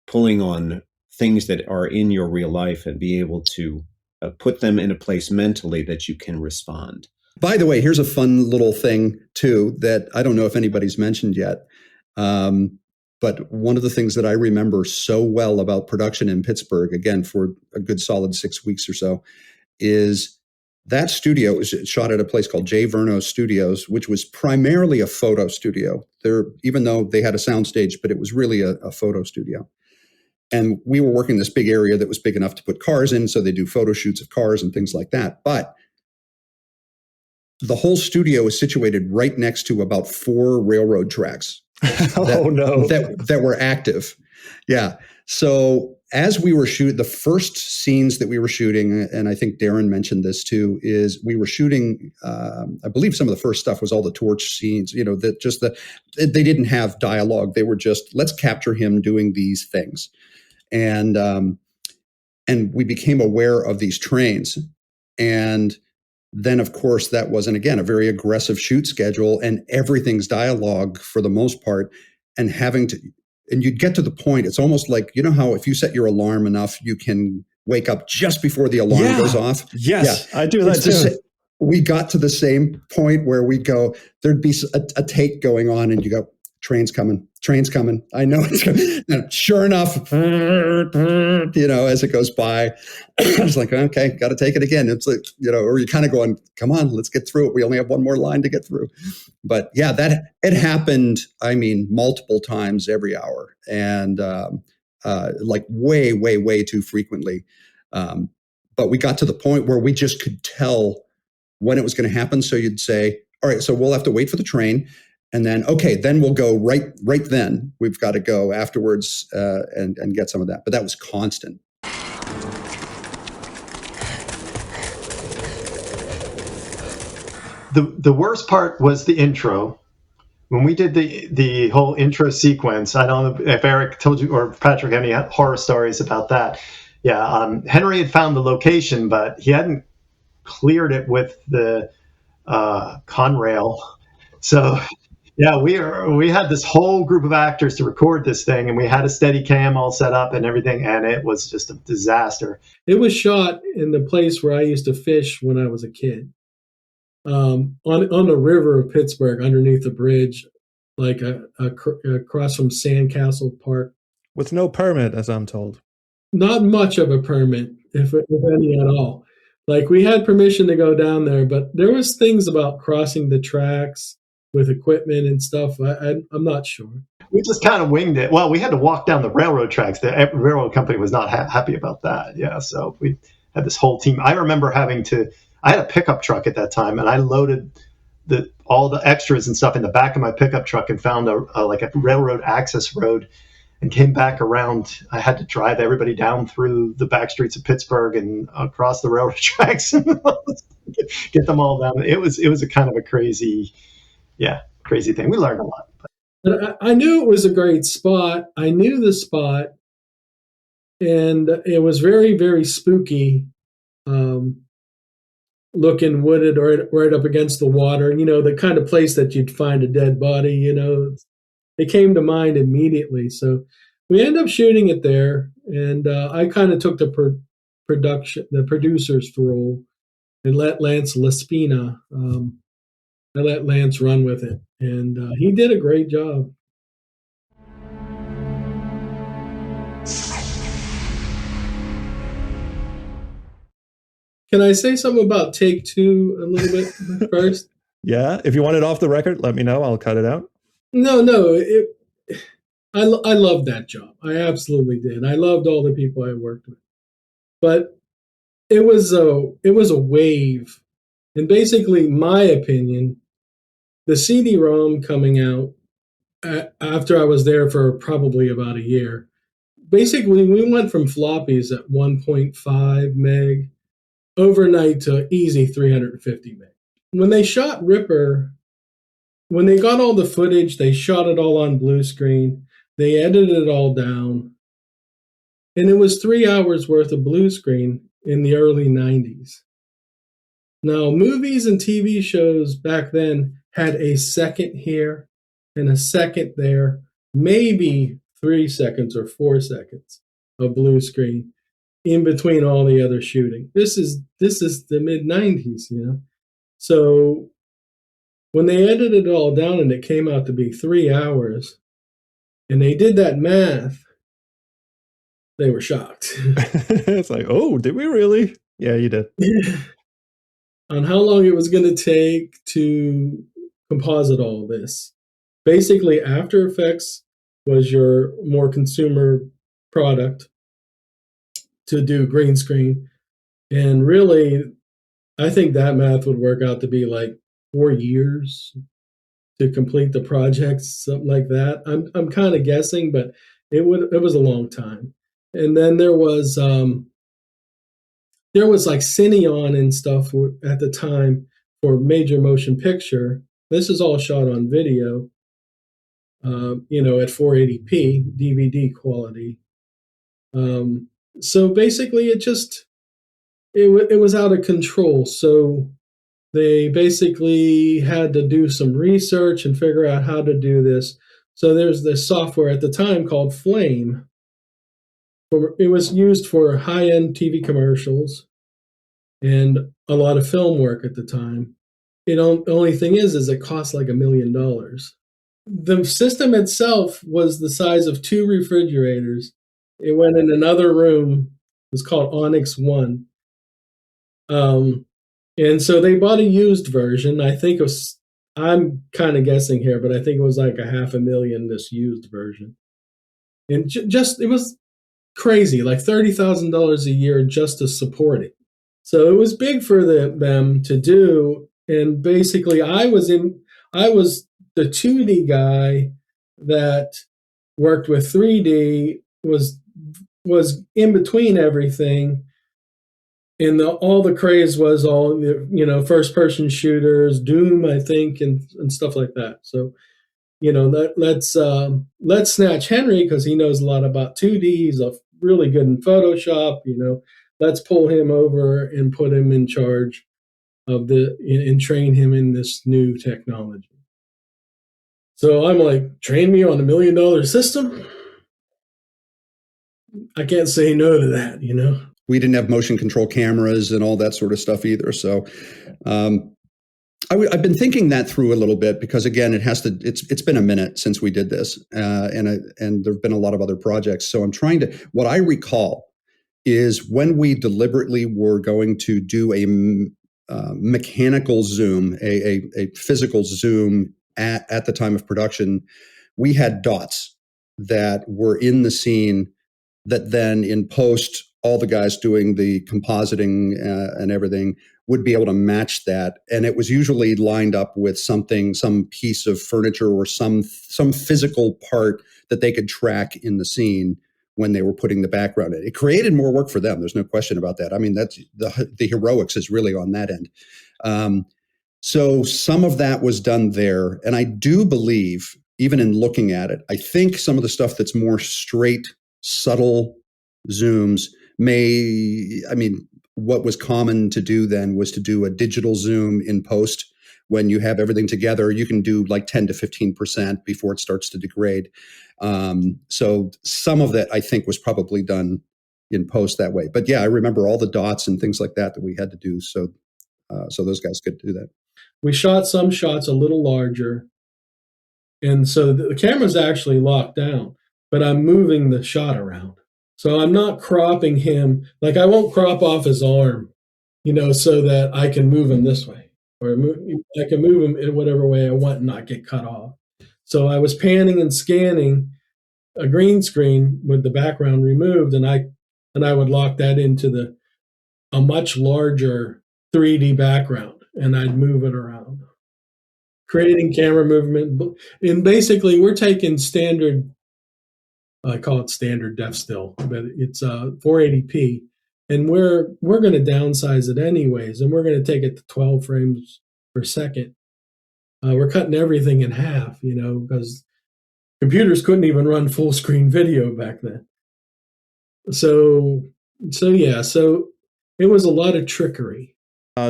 pulling on things that are in your real life and be able to put them in a place mentally that you can respond. By the way, here's a fun little thing, too, that I don't know if anybody's mentioned yet. But one of the things that I remember so well about production in Pittsburgh, again, for a good solid 6 weeks or so, is that studio was shot at a place called J. Verno Studios, which was primarily a photo studio. Even though they had a soundstage, but it was really a photo studio. And we were working this big area that was big enough to put cars in. So they do photo shoots of cars and things like that. But the whole studio is situated right next to about 4 railroad tracks that were active. Yeah. So as we were shooting, the first scenes that we were shooting, and I think Darren mentioned this too, is we were shooting, I believe some of the first stuff was all the torch scenes, they didn't have dialogue. They were just, let's capture him doing these things. And we became aware of these trains. And then, of course, that wasn't, again, a very aggressive shoot schedule, and everything's dialogue for the most part, and you'd get to the point, it's almost like, you know how if you set your alarm enough, you can wake up just before the alarm goes off? Yes, yeah. I do that too. We got to the same point where we'd go, there'd be a take going on, and you go, train's coming. I know it's coming. And sure enough, as it goes by, I was like, okay, got to take it again. It's like, or you're kind of going, come on, let's get through it. We only have one more line to get through. But yeah, it happened, multiple times every hour, and like way, way, way too frequently. But we got to the point where we just could tell when it was going to happen. So you'd say, all right, so we'll have to wait for the train. And then, okay, then we'll go right then. We've got to go afterwards and get some of that. But that was constant. The worst part was the intro. When we did the whole intro sequence, I don't know if Eric told you or Patrick any horror stories about that. Yeah, Henry had found the location, but he hadn't cleared it with the Conrail. So... yeah, we had this whole group of actors to record this thing, and we had a steady cam all set up and everything, and it was just a disaster. It was shot in the place where I used to fish when I was a kid, on the river of Pittsburgh, underneath the bridge, like across from Sandcastle Park. With no permit, as I'm told. Not much of a permit, if any at all. Like, we had permission to go down there, but there was things about crossing the tracks with equipment and stuff. I'm not sure. We just kind of winged it. Well, we had to walk down the railroad tracks. The railroad company was not happy about that. Yeah, so we had this whole team. I remember I had a pickup truck at that time, and I loaded all the extras and stuff in the back of my pickup truck and found a railroad access road and came back around. I had to drive everybody down through the back streets of Pittsburgh and across the railroad tracks and get them all down. It was a kind of a crazy thing. We learned a lot. But I knew it was a great spot. I knew the spot, and it was very, very spooky, looking wooded right up against the water. The kind of place that you'd find a dead body. It came to mind immediately. So we ended up shooting it there, and I kind of took the producer's role, and let Lance Laspina. I let Lance run with it, and he did a great job. Can I say something about take 2 a little bit first? Yeah, if you want it off the record, let me know. I'll cut it out. No. I loved that job. I absolutely did. I loved all the people I worked with, but it was a wave, and basically, my opinion. The CD-ROM coming out after I was there for probably about a year. Basically, we went from floppies at 1.5 meg overnight to easy 350 meg. When they shot Ripper, when they got all the footage, they shot it all on blue screen. They edited it all down. And it was 3 hours worth of blue screen in the early 90s. Now, movies and TV shows back then had a second here and a second there, maybe 3 seconds or 4 seconds of blue screen in between all the other shooting. This is the mid-90s, So when they edited it all down and it came out to be 3 hours, and they did that math, they were shocked. It's like, oh, did we really? Yeah, you did. On how long it was going to take to composite all this. Basically, After Effects was your more consumer product to do green screen. And really, I think that math would work out to be like 4 years to complete the project, something like that. I'm kind of guessing, but it was a long time. And then there was like Cineon and stuff at the time for major motion picture. This is all shot on video, at 480p DVD quality. So basically, it was out of control. So they basically had to do some research and figure out how to do this. So there's this software at the time called Flame. It was used for high-end TV commercials and a lot of film work at the time. The only thing is it cost like $1 million. The system itself was the size of 2 refrigerators. It went in another room. It was called Onyx One. And so they bought a used version. I think I'm kind of guessing here, but I think it was like $500,000, this used version. And it was crazy, like $30,000 a year just to support it. So it was big for them to do. And basically I was the 2D guy that worked with 3D, was in between everything. And all the craze was all, first-person shooters, Doom, I think, and stuff like that. So, let's snatch Henry because he knows a lot about 2D. He's really good in Photoshop. Let's pull him over and put him in charge of and train him in this new technology. So I'm like, train me on $1 million system? I can't say no to that, We didn't have motion control cameras and all that sort of stuff either. So I've been thinking that through a little bit because, again, it's been a minute since we did this, and there have been a lot of other projects. So I'm trying to, what I recall is when we deliberately were going to do a mechanical zoom, a physical zoom at the time of production, we had dots that were in the scene that then in post, all the guys doing the compositing and everything would be able to match that. And it was usually lined up with some piece of furniture or some physical part that they could track in the scene when they were putting the background in. It created more work for them. There's no question about that. I mean, that's the heroics is really on that end. So some of that was done there. And I do believe, even in looking at it, I think some of the stuff that's more straight, subtle zooms what was common to do then was to do a digital zoom in post. When you have everything together, you can do like 10 to 15% before it starts to degrade. So some of that I think was probably done in post that way. But yeah, I remember all the dots and things like that we had to do. So those guys could do that. We shot some shots a little larger. And so the camera's actually locked down, but I'm moving the shot around. So I'm not cropping him, like I won't crop off his arm, so that I can move him this way, or I can move him in whatever way I want and not get cut off. So I was panning and scanning a green screen with the background removed, and I would lock that into a much larger 3D background, and I'd move it around, creating camera movement. And basically, we're taking standard. I call it standard def still, but it's 480p, and we're going to downsize it anyways, and we're going to take it to 12 frames per second. We're cutting everything in half, because computers couldn't even run full screen video back then. So it was a lot of trickery.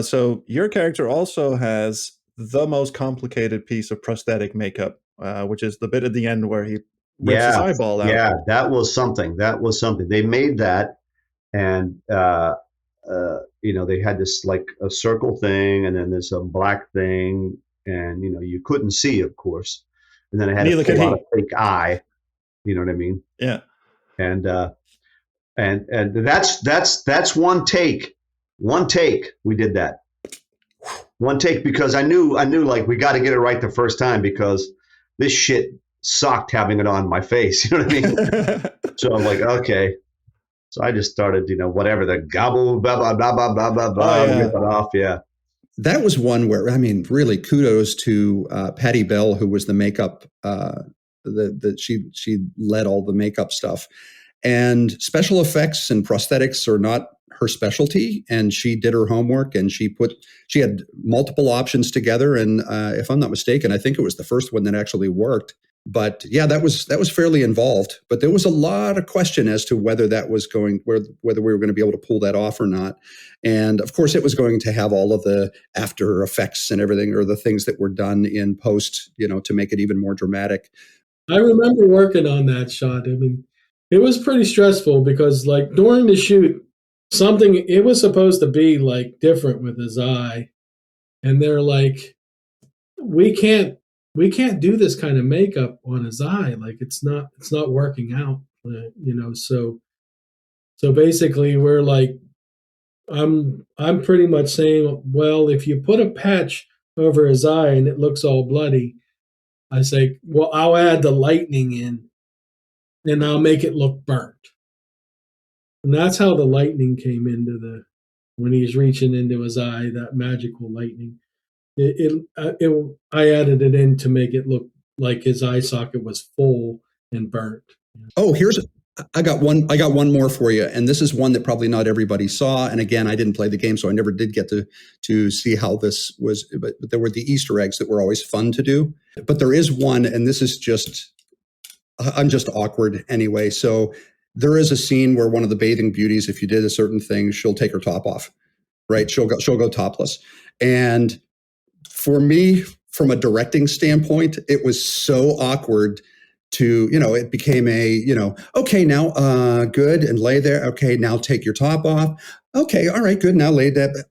So your character also has the most complicated piece of prosthetic makeup, which is the bit at the end where he rips his eyeball out. Yeah, that was something. They made that, and they had this like a circle thing, and then there's a black thing, and you couldn't see, of course, and then it had a fake eye. You know what I mean? Yeah. And that's one take. One take. We did that. One take because I knew like we got to get it right the first time because this shit sucked having it on my face. You know what I mean? So I'm like, okay. So I just started, whatever the gobble, blah, blah, blah, blah, blah, blah, blah, rip it off. Yeah. That was one where, I mean, really kudos to Patty Bell, who was the makeup, she led all the makeup stuff. And special effects and prosthetics are not her specialty. And she did her homework, and she had multiple options together. And if I'm not mistaken, I think it was the first one that actually worked. But yeah, that was fairly involved. But there was a lot of question as to whether whether we were going to be able to pull that off or not. And of course, it was going to have all of the after effects and everything, or the things that were done in post, to make it even more dramatic. I remember working on that shot. I mean, it was pretty stressful because, like, during the shoot, it was supposed to be like different with his eye, and they're like, we can't do this kind of makeup on his eye. Like, it's not working out, So basically, we're like, I'm pretty much saying, well, if you put a patch over his eye and it looks all bloody, I say, well, I'll add the lightning in, and I'll make it look burnt. And that's how the lightning came when he's reaching into his eye, that magical lightning. I added it in to make it look like his eye socket was full and burnt. Oh, I got one more for you, and this is one that probably not everybody saw. And again, I didn't play the game, so I never did get to see how this was. But there were the Easter eggs that were always fun to do. But there is one, and this is I'm just awkward anyway. So there is a scene where one of the bathing beauties, if you did a certain thing, she'll take her top off, right? She'll go topless. And for me, from a directing standpoint, it was so awkward to, it became okay, now, good, and lay there. Okay, now take your top off. Okay, all right, good. Now lay that.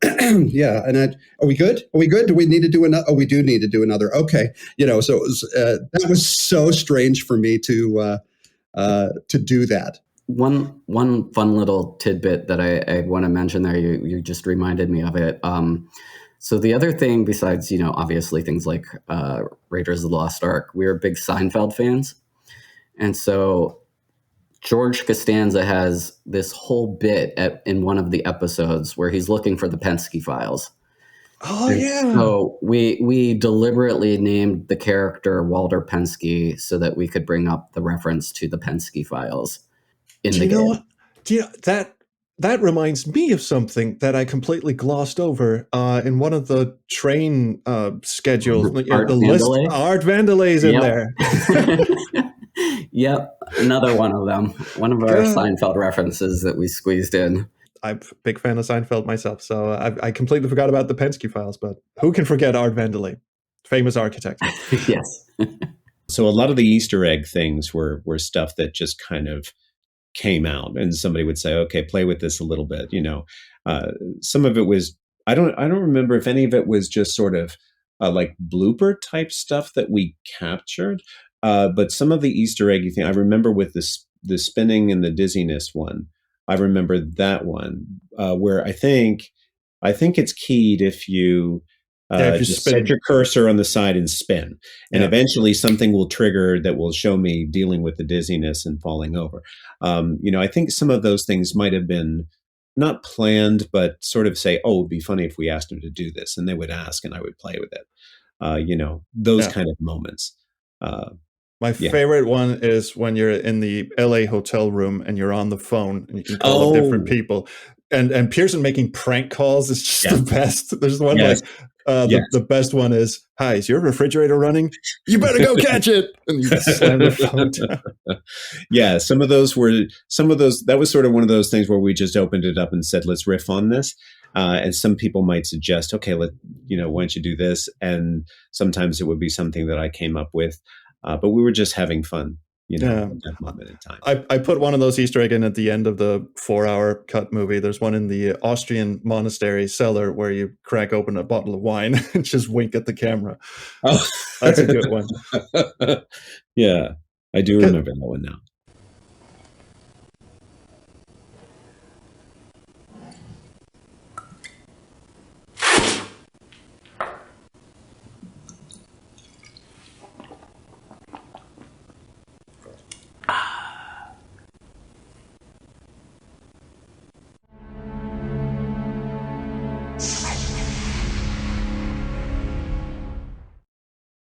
Yeah, and are we good? Are we good? Do we need to do another? Oh, we do need to do another. Okay, so it was that was so strange for me to do that. One fun little tidbit that I want to mention there, you just reminded me of it. So the other thing besides, obviously things like Raiders of the Lost Ark, we were big Seinfeld fans. And so George Costanza has this whole bit in one of the episodes where he's looking for the Penske files. Oh, yeah. So we deliberately named the character Walter Penske so that we could bring up the reference to the Penske files in the game. Do you know that reminds me of something that I completely glossed over in one of the train schedules. Art Vandelay? Art Vandelay's in there. Yep, another one of them. One of our Seinfeld references that we squeezed in. I'm a big fan of Seinfeld myself, so I completely forgot about the Penske files, but who can forget Art Vandelay, famous architect? Yes. So a lot of the Easter egg things were stuff that just kind of came out, and somebody would say, okay, play with this a little bit. Some of it was, I don't remember if any of it was just sort of like blooper type stuff that we captured. But some of the Easter eggy thing, I remember with the spinning and the dizziness one. I remember that one where I think it's keyed if you just set your cursor on the side and spin, and eventually something will trigger that will show me dealing with the dizziness and falling over. I think some of those things might have been not planned, but sort of say, oh, it'd be funny if we asked them to do this, and they would ask, and I would play with it. Those kind of moments. My favorite one is when you're in the LA hotel room and you're on the phone and you can call up different people. And Pearson making prank calls is just the best. There's one the best one is, hi, is your refrigerator running? You better go catch it. And you just slam the phone down. Yeah, that was sort of one of those things where we just opened it up and said, let's riff on this. And some people might suggest, okay, why don't you do this? And sometimes it would be something that I came up with. But we were just having fun, at that moment in time. I put one of those Easter egg in at the end of the 4-hour cut movie. There's one in the Austrian monastery cellar where you crack open a bottle of wine and just wink at the camera. Oh, that's a good one. Yeah, I do remember that one now.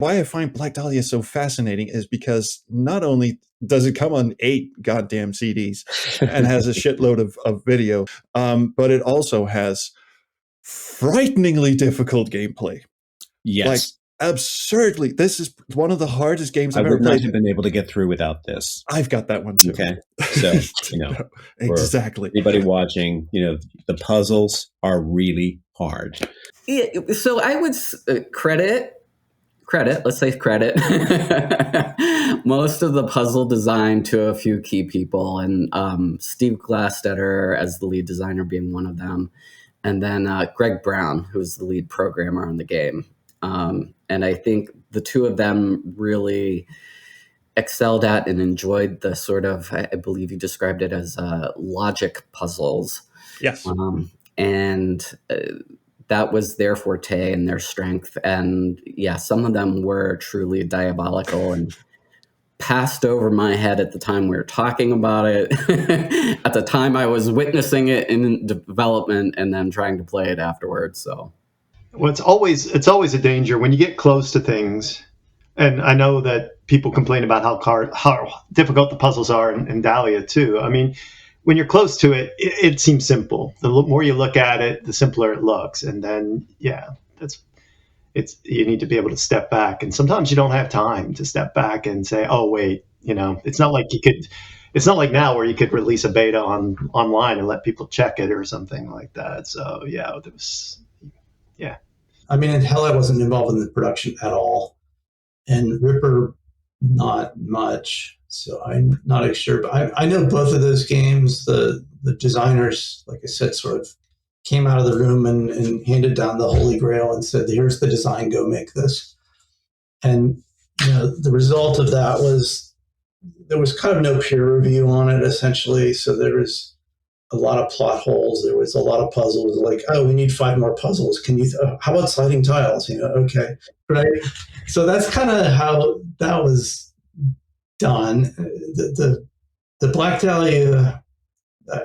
why I find Black Dahlia so fascinating is because not only does it come on 8 goddamn CDs and has a shitload of video, but it also has frighteningly difficult gameplay. Yes. Like, absurdly, this is one of the hardest games I I've ever would not played. have been able to get through without this. I've got that one too. Okay. So, exactly. For anybody watching, the puzzles are really hard. Yeah, so I would credit, let's say credit, most of the puzzle design to a few key people, and Steve Glastetter as the lead designer being one of them, and then Greg Brown, who's the lead programmer on the game. And I think the two of them really excelled at and enjoyed the sort of, I believe you described it as logic puzzles. Yes. That was their forte and their strength. And yeah, some of them were truly diabolical and passed over my head at the time we were talking about it, at the time I was witnessing it in development and then trying to play it afterwards. So, well, it's always a danger when you get close to things. And I know that people complain about how difficult the puzzles are in Dahlia too. I mean, when you're close to it, it seems simple. The more you look at it, the simpler it looks. And then, you need to be able to step back. And sometimes you don't have time to step back and say, oh, wait, it's not like now where you could release a beta online and let people check it or something like that. So, I mean, in hell, I wasn't involved in the production at all. And Ripper, not much. So I'm not sure, but I know both of those games. The designers, like I said, sort of came out of the room and handed down the Holy Grail and said, "Here's the design. Go make this." And the result of that was there was kind of no peer review on it, essentially. So there was a lot of plot holes. There was a lot of puzzles. Like, oh, we need 5 more puzzles. Can you? How about sliding tiles? Okay, right. So that's kind of how that was done. The Black Dahlia,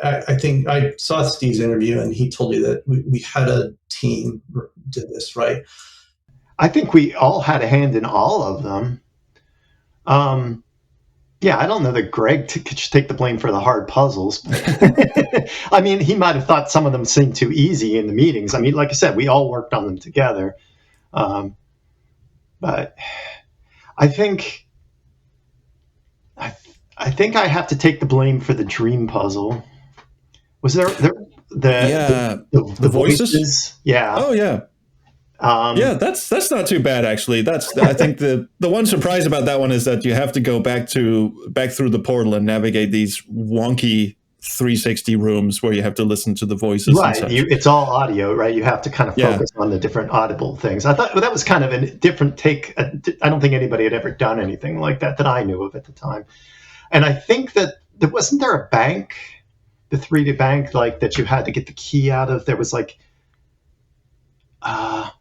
I think I saw Steve's interview and he told you that we had a team did this, right? I think we all had a hand in all of them. I don't know that Greg should take the blame for the hard puzzles. I mean, he might have thought some of them seemed too easy in the meetings. I mean, like I said, we all worked on them together. But I think I have to take the blame for the dream puzzle. Was there the voices? Yeah. Oh yeah. That's not too bad actually. I think the one surprise about that one is that you have to go back through the portal and navigate these wonky 360 rooms where you have to listen to the voices. Right. And such. It's all audio, right? You have to kind of focus on the different audible things. I thought that was kind of a different take. I don't think anybody had ever done anything like that I knew of at the time. And I think that wasn't there a bank, the 3D bank, like that you had to get the key out of. There was like, I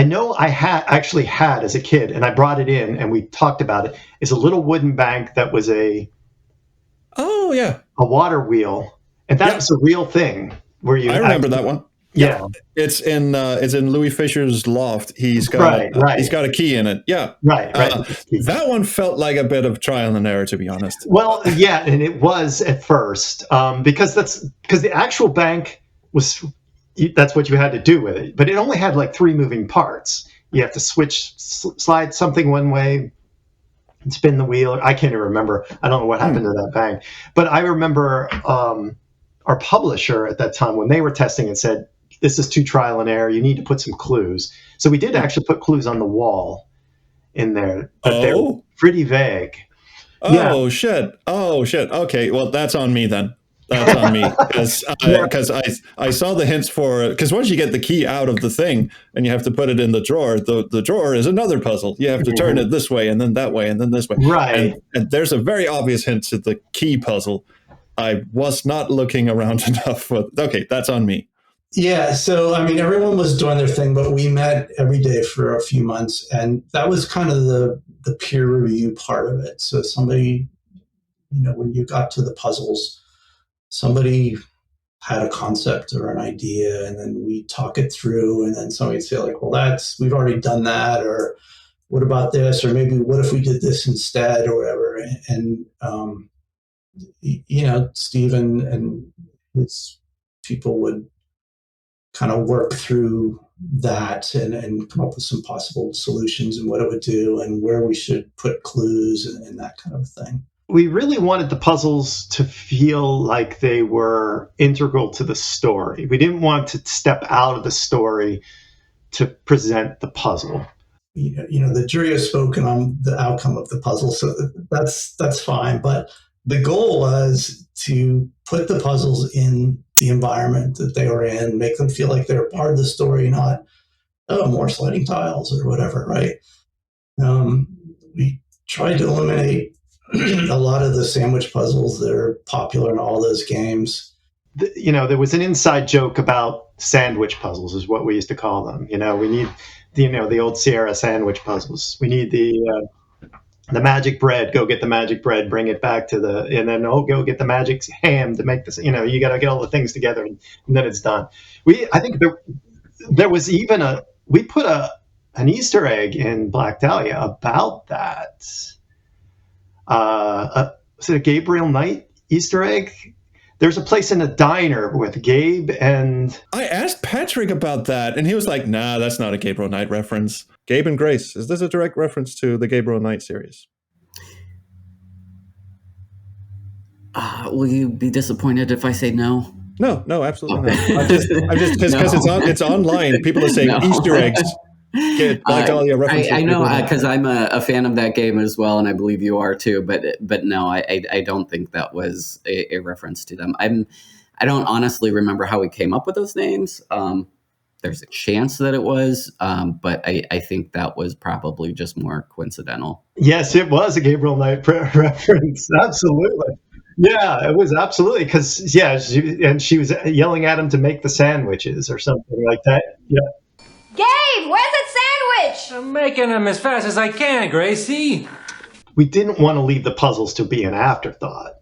know I actually had as a kid, and I brought it in, and we talked about it. Is a little wooden bank that was a water wheel, and that was a real thing where you. I remember that one. Yeah, it's in Louis Fisher's loft. He's got he's got a key in it. Yeah, right. That one felt like a bit of trial and error, to be honest. Well, yeah, and it was at first because the actual bank was. That's what you had to do with it, but it only had like 3 moving parts. You have to slide something one way, and spin the wheel. I can't even remember. I don't know what happened to that bank, but I remember our publisher at that time when they were testing it said, "This is too trial and error. You need to put some clues." So we did actually put clues on the wall in there, but they were pretty vague. Oh shit! Okay, well that's on me then. That's on me because I saw the hints for because once you get the key out of the thing and you have to put it in the drawer, the drawer is another puzzle. You have to turn it this way and then that way and then this way. Right. And there's a very obvious hint to the key puzzle. I was not looking around enough. Okay, that's on me. Yeah, so I mean, everyone was doing their thing, but we met every day for a few months, and that was kind of the peer review part of it. So somebody, when you got to the puzzles, somebody had a concept or an idea, and then we talk it through, and then somebody'd say like, well, we've already done that, or what about this? Or maybe what if we did this instead or whatever? And Stephen and his people would kind of work through that and come up with some possible solutions and what it would do and where we should put clues and that kind of thing. We really wanted the puzzles to feel like they were integral to the story. We didn't want to step out of the story to present the puzzle. The jury has spoken on the outcome of the puzzle, so that's fine. But the goal was to put the puzzles in the environment that they were in, make them feel like they're part of the story, not, more sliding tiles or whatever, right? We tried to eliminate a lot of the sandwich puzzles that are popular in all those games. There was an inside joke about sandwich puzzles, is what we used to call them. We need, the old Sierra sandwich puzzles. We need the magic bread. Go get the magic bread, bring it back to and then go get the magic ham to make this. You got to get all the things together, and then it's done. I think there was even we put an Easter egg in Black Dahlia about that. Was it a Gabriel Knight Easter egg? There's a place in a diner with Gabe and... I asked Patrick about that, and he was like, nah, that's not a Gabriel Knight reference. Gabe and Grace, is this a direct reference to the Gabriel Knight series? Will you be disappointed if I say no? No, absolutely not. I'm just because it's online. People are saying Easter eggs. Black Dahlia references. I know because I'm a fan of that game as well, and I believe you are too. But no, I don't think that was a reference to them. I don't honestly remember how we came up with those names. There's a chance that it was, but I think that was probably just more coincidental. Yes, it was a Gabriel Knight reference. Absolutely. Yeah, it was absolutely because she was yelling at him to make the sandwiches or something like that. Yeah. Gabe, where's that sandwich? I'm making them as fast as I can, Gracie. We didn't want to leave the puzzles to be an afterthought.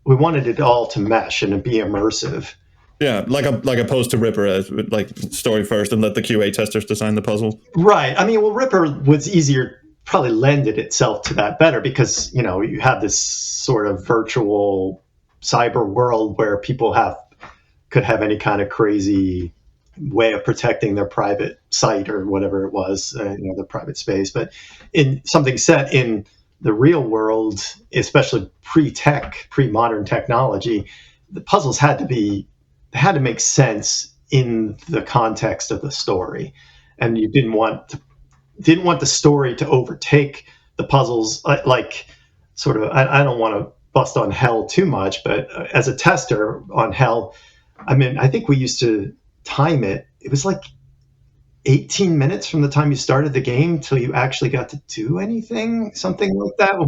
We wanted it all to mesh and to be immersive. Yeah, like opposed to Ripper, as like story first and let the QA testers design the puzzle. Right. I mean, Ripper was easier, probably lended itself to that better because, you have this sort of virtual cyber world where people could have any kind of crazy way of protecting their private site or whatever it was, the private space. But in something set in the real world, especially pre-modern technology, the puzzles had to make sense in the context of the story, and you didn't want the story to overtake the puzzles. Like sort of, I don't want to bust on Hell too much, but as a tester on Hell, I mean, I think we used to time it. It was like 18 minutes from the time you started the game till you actually got to do anything, something like that.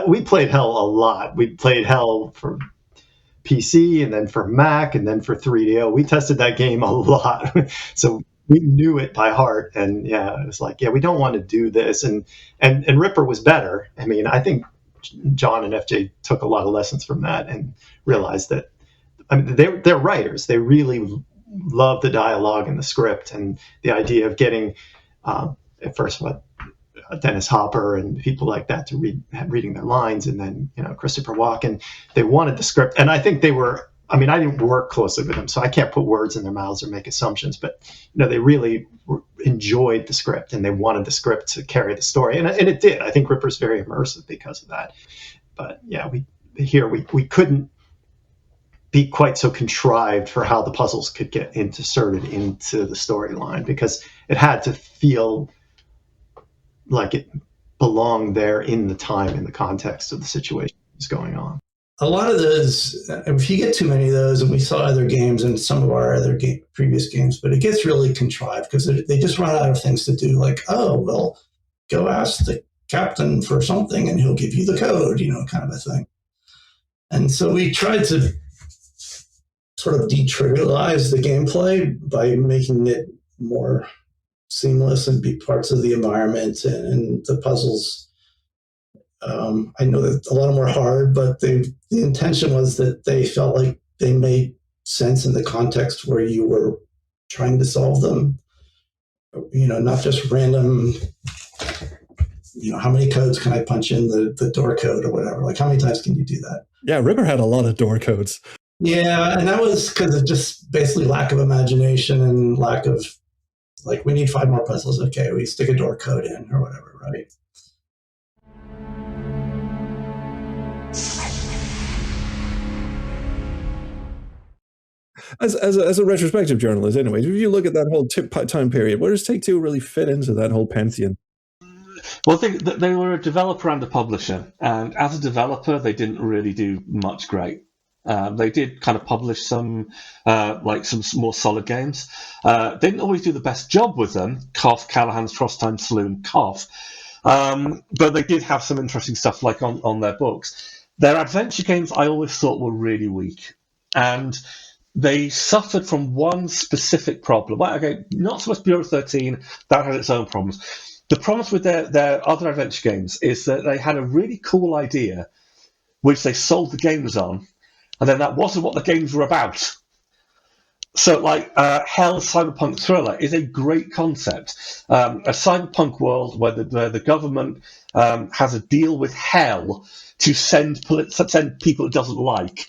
We played Hell a lot. We played Hell for PC and then for Mac and then for 3DO. We tested that game a lot. So we knew it by heart. And it was like, we don't want to do this. And Ripper was better. I mean, I think John and FJ took a lot of lessons from that and realized that, I mean, they're writers. They really love the dialogue and the script and the idea of getting at first Dennis Hopper and people like that to reading their lines, and then Christopher Walken. They wanted the script, and I think they were. I mean, I didn't work closely with them, so I can't put words in their mouths or make assumptions. But they really enjoyed the script, and they wanted the script to carry the story, and it did. I think Ripper's very immersive because of that. But we couldn't be quite so contrived for how the puzzles could get inserted into the storyline because it had to feel like it belonged there in the time, in the context of the situation that's going on. A lot of those, if you get too many of those, and we saw other games and some of our other previous games, but it gets really contrived because they just run out of things to do. Like, go ask the captain for something and he'll give you the code, kind of a thing. And so we tried to sort of detrivialize the gameplay by making it more seamless and be parts of the environment and the puzzles. I know that a lot of them were hard, but the intention was that they felt like they made sense in the context where you were trying to solve them. Not just random how many codes can I punch in the door code or whatever? Like, how many times can you do that? Yeah, Ripper had a lot of door codes. Yeah, and that was because of just basically lack of imagination and lack of, like, we need 5 more puzzles. Okay, we stick a door code in or whatever, right? As a retrospective journalist, anyway, if you look at that whole time period, where does Take-Two really fit into that whole pantheon? Well, they were a developer and a publisher, and as a developer, they didn't really do much great. They did kind of publish some more solid games. They didn't always do the best job with them. Cough, Callahan's Frostime Saloon, cough. But they did have some interesting stuff like on their books. Their adventure games I always thought were really weak. And they suffered from one specific problem. Well, okay, not so much Bureau 13, that had its own problems. The problems with their other adventure games is that they had a really cool idea, which they sold the games on, and then that wasn't what the games were about. So, like, Hell Cyberpunk Thriller is a great concept. A cyberpunk world where the government has a deal with Hell to send people it doesn't like.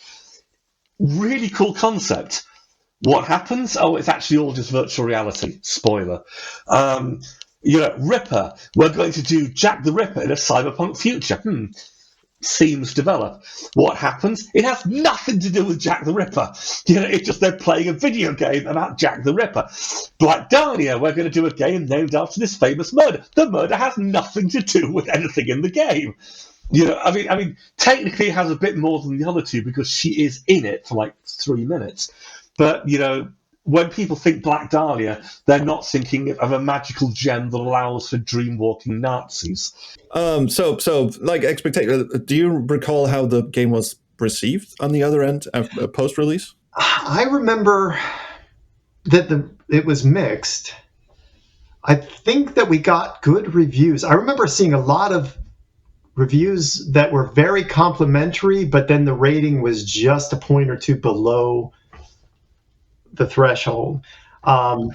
Really cool concept. What happens? Oh, it's actually all just virtual reality. Spoiler. Ripper. We're going to do Jack the Ripper in a cyberpunk future. Themes develop. What happens? It has nothing to do with Jack the Ripper. It's just they're playing a video game about Jack the Ripper. Black Dahlia. We're going to do a game named after this famous murder. The murder has nothing to do with anything in the game. I mean, technically it has a bit more than the other two because she is in it for like 3 minutes. But, when people think Black Dahlia, they're not thinking of a magical gem that allows for dream-walking Nazis. So like expectation, do you recall how the game was received on the other end post-release? I remember that it was mixed. I think that we got good reviews. I remember seeing a lot of reviews that were very complimentary, but then the rating was just a point or two below the threshold. I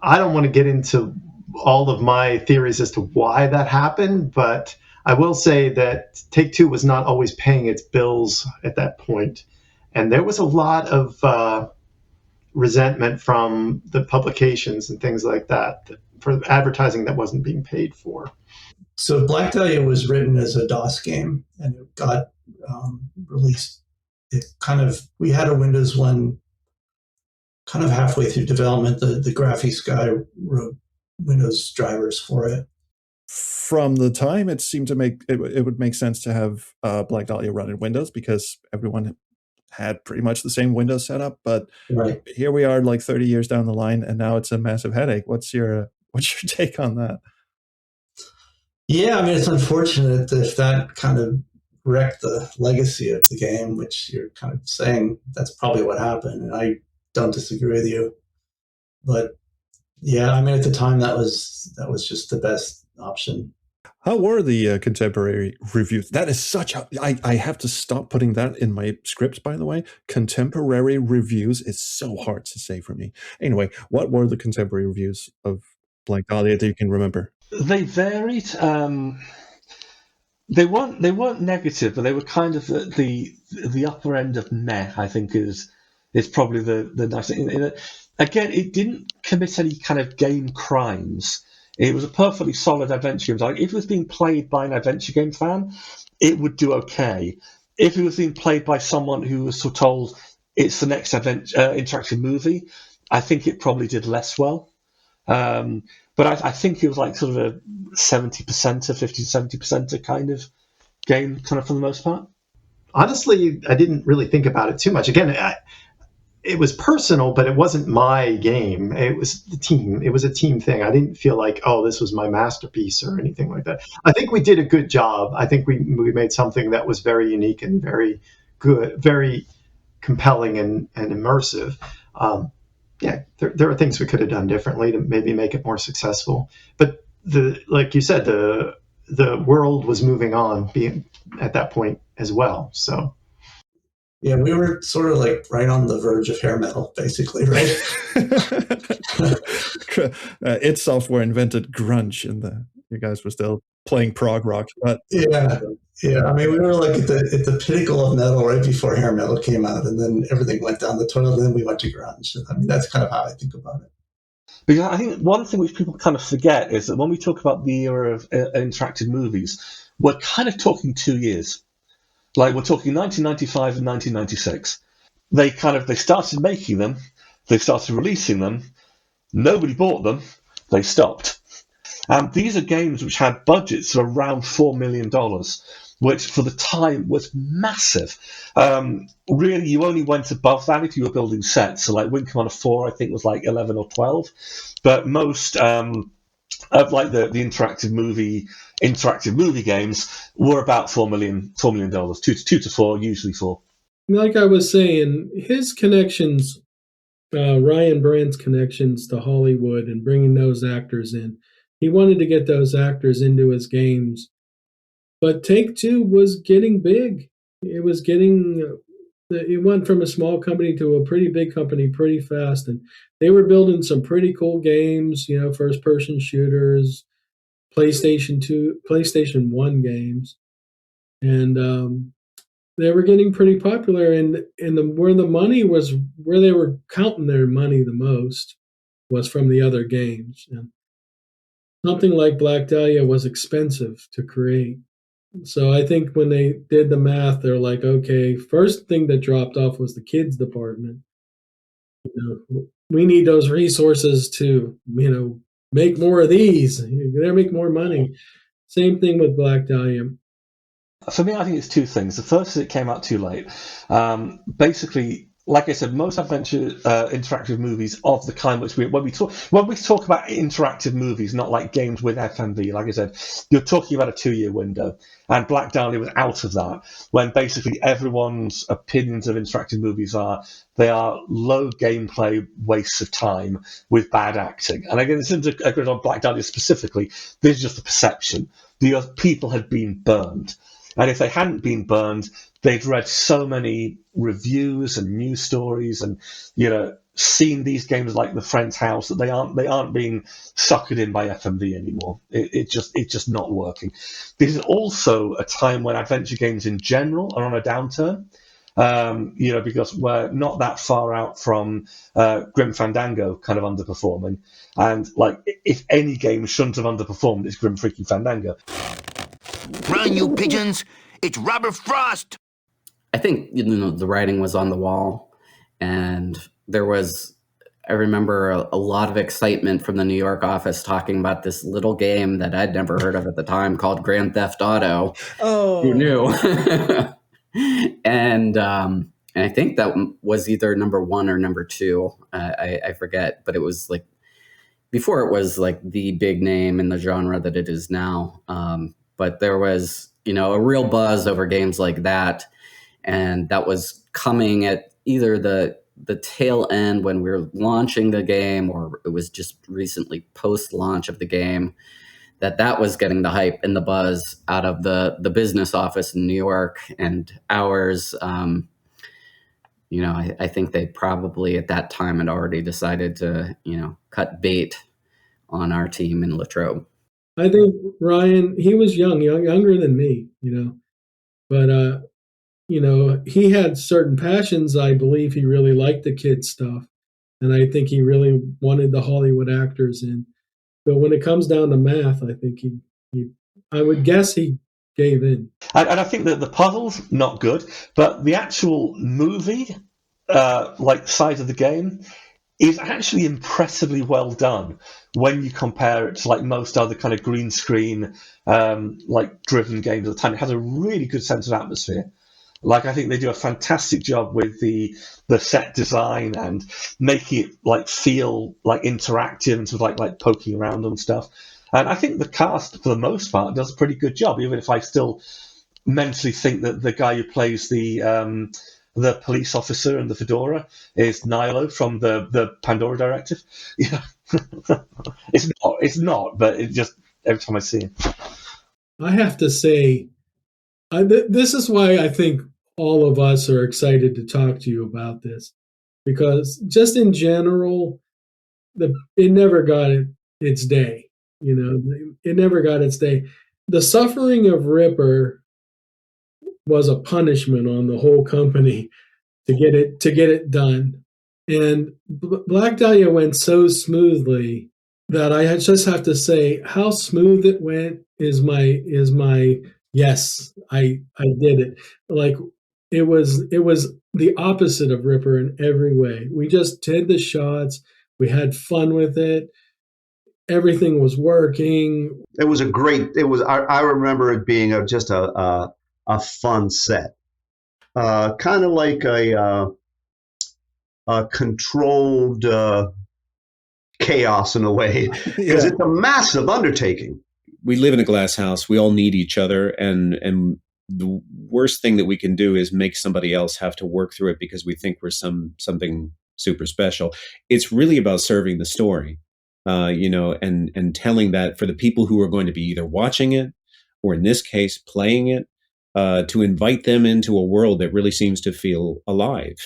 don't want to get into all of my theories as to why that happened, but I will say that Take-Two was not always paying its bills at that point. And there was a lot of resentment from the publications and things like that for advertising that wasn't being paid for. So Black Dahlia was written as a DOS game, and it got released. We had a Windows 1 kind of halfway through development. The graphics guy wrote Windows drivers for it. From the time, it seemed to make it would make sense to have Black Dahlia run in Windows because everyone had pretty much the same Windows setup. But right. Here we are, like 30 years down the line, and now it's a massive headache. What's your take on that? Yeah, I mean, it's unfortunate if that kind of wrecked the legacy of the game, which you're kind of saying that's probably what happened. And I don't disagree with you. But yeah, I mean, at the time, that was just the best option. How were the contemporary reviews? That is such a... I have to stop putting that in my scripts, by the way. Contemporary reviews is so hard to say for me. Anyway, what were the contemporary reviews of Black Dahlia that you can remember? They varied. They weren't negative, but they were kind of the upper end of meh. I think is probably the nice thing. Again, it didn't commit any kind of game crimes. It was a perfectly solid adventure game. Like if it was being played by an adventure game fan, it would do okay. If it was being played by someone who was sort of told it's the next interactive movie, I think it probably did less well. But I think it was like sort of a 70%, 50-70% kind of game, kind of for the most part. Honestly, I didn't really think about it too much. Again, it was personal, but it wasn't my game. It was the team. It was a team thing. I didn't feel like, oh, this was my masterpiece or anything like that. I think we did a good job. I think we made something that was very unique and very good, very compelling and immersive. Yeah, there are things we could have done differently to maybe make it more successful. But like you said, the world was moving on, being at that point as well. So yeah, we were sort of like right on the verge of hair metal, basically, right? id Software invented grunge, and you guys were still playing prog rock. But yeah. I mean, we were like at the pinnacle of metal right before hair metal came out, and then everything went down the toilet, and then we went to grunge. I mean, that's kind of how I think about it. Because I think one thing which people kind of forget is that when we talk about the era of interactive movies, we're kind of talking 2 years. Like, we're talking 1995 and 1996. They started making them, they started releasing them, nobody bought them, they stopped. And these are games which had budgets of around $4 million, which for the time was massive. Really, you only went above that if you were building sets. So like Wing Commander 4, I think, was like 11 or 12. But most of like the interactive movie games were about $4 million, two to four, usually four. Like I was saying, his connections, Ryan Brandt's connections to Hollywood and bringing those actors in, he wanted to get those actors into his games. But Take-Two was getting big. It was getting, it went from a small company to a pretty big company pretty fast. And they were building some pretty cool games, first-person shooters, PlayStation 1 games. And they were getting pretty popular. And where the money was, where they were counting their money the most was from the other games. And something like Black Dahlia was expensive to create. So I think when they did the math, they're like, okay, first thing that dropped off was the kids department. We need those resources to, make more of these. You gotta make more money. Same thing with Black Dahlia. For me, I think it's two things. The first is it came out too late. Basically, like I said, most adventure interactive movies of the kind which when we talk about interactive movies, not like games with FMV, like I said, you're talking about a 2-year window. And Black Dahlia was out of that, when basically everyone's opinions of interactive movies they are low gameplay wastes of time with bad acting. And again, this isn't a good on Black Dahlia specifically. This is just a perception. The people had been burned. And if they hadn't been burned, they'd read so many reviews and news stories and, seen these games like The Friend's House that they aren't being suckered in by FMV anymore. It's just not working. This is also a time when adventure games in general are on a downturn. Because we're not that far out from Grim Fandango kind of underperforming. And like, if any game shouldn't have underperformed, it's Grim freaking Fandango. Run, you pigeons! It's Robert Frost! I think the writing was on the wall, and there was, I remember a lot of excitement from the New York office talking about this little game that I'd never heard of at the time called Grand Theft Auto. Oh, who knew? And I think that was either number 1 or number 2. I forget, but it was like before it was like the big name in the genre that it is now. But there was, a real buzz over games like that. And that was coming at either the tail end when we were launching the game, or it was just recently post-launch of the game, that was getting the hype and the buzz out of the business office in New York and ours. I think they probably at that time had already decided to, cut bait on our team in Latrobe. I think Ryan, he was younger than me, but he had certain passions. I believe he really liked the kids stuff, and I think he really wanted the Hollywood actors in. But when it comes down to math, I think I would guess he gave in. And I think that the puzzle's not good, but the actual movie, side of the game, is actually impressively well done when you compare it to like most other kind of green screen driven games of the time. It has a really good sense of atmosphere. Like, I think they do a fantastic job with the set design and making it like feel like interactive and sort of like poking around and stuff. And I think the cast, for the most part, does a pretty good job, even if I still mentally think that the guy who plays the police officer in the fedora is Nilo from the Pandora Directive. Yeah, it's not, but it just every time I see him, I have to say, this is why I think all of us are excited to talk to you about this, because just in general, it never got its day. It never got its day. the suffering of Ripper was a punishment on the whole company to get it done. And Black Dahlia went so smoothly that I just have to say how smooth it went is my yes, I did it. Like it was the opposite of Ripper in every way. We just did the shots, we had fun with it. Everything was working. It was I remember it being just a fun set. Kind of like a controlled chaos in a way, because it's a massive undertaking. We live in a glass house. We all need each other, and the worst thing that we can do is make somebody else have to work through it because we think we're something super special. It's really about serving the story, and telling that for the people who are going to be either watching it or, in this case, playing it, to invite them into a world that really seems to feel alive.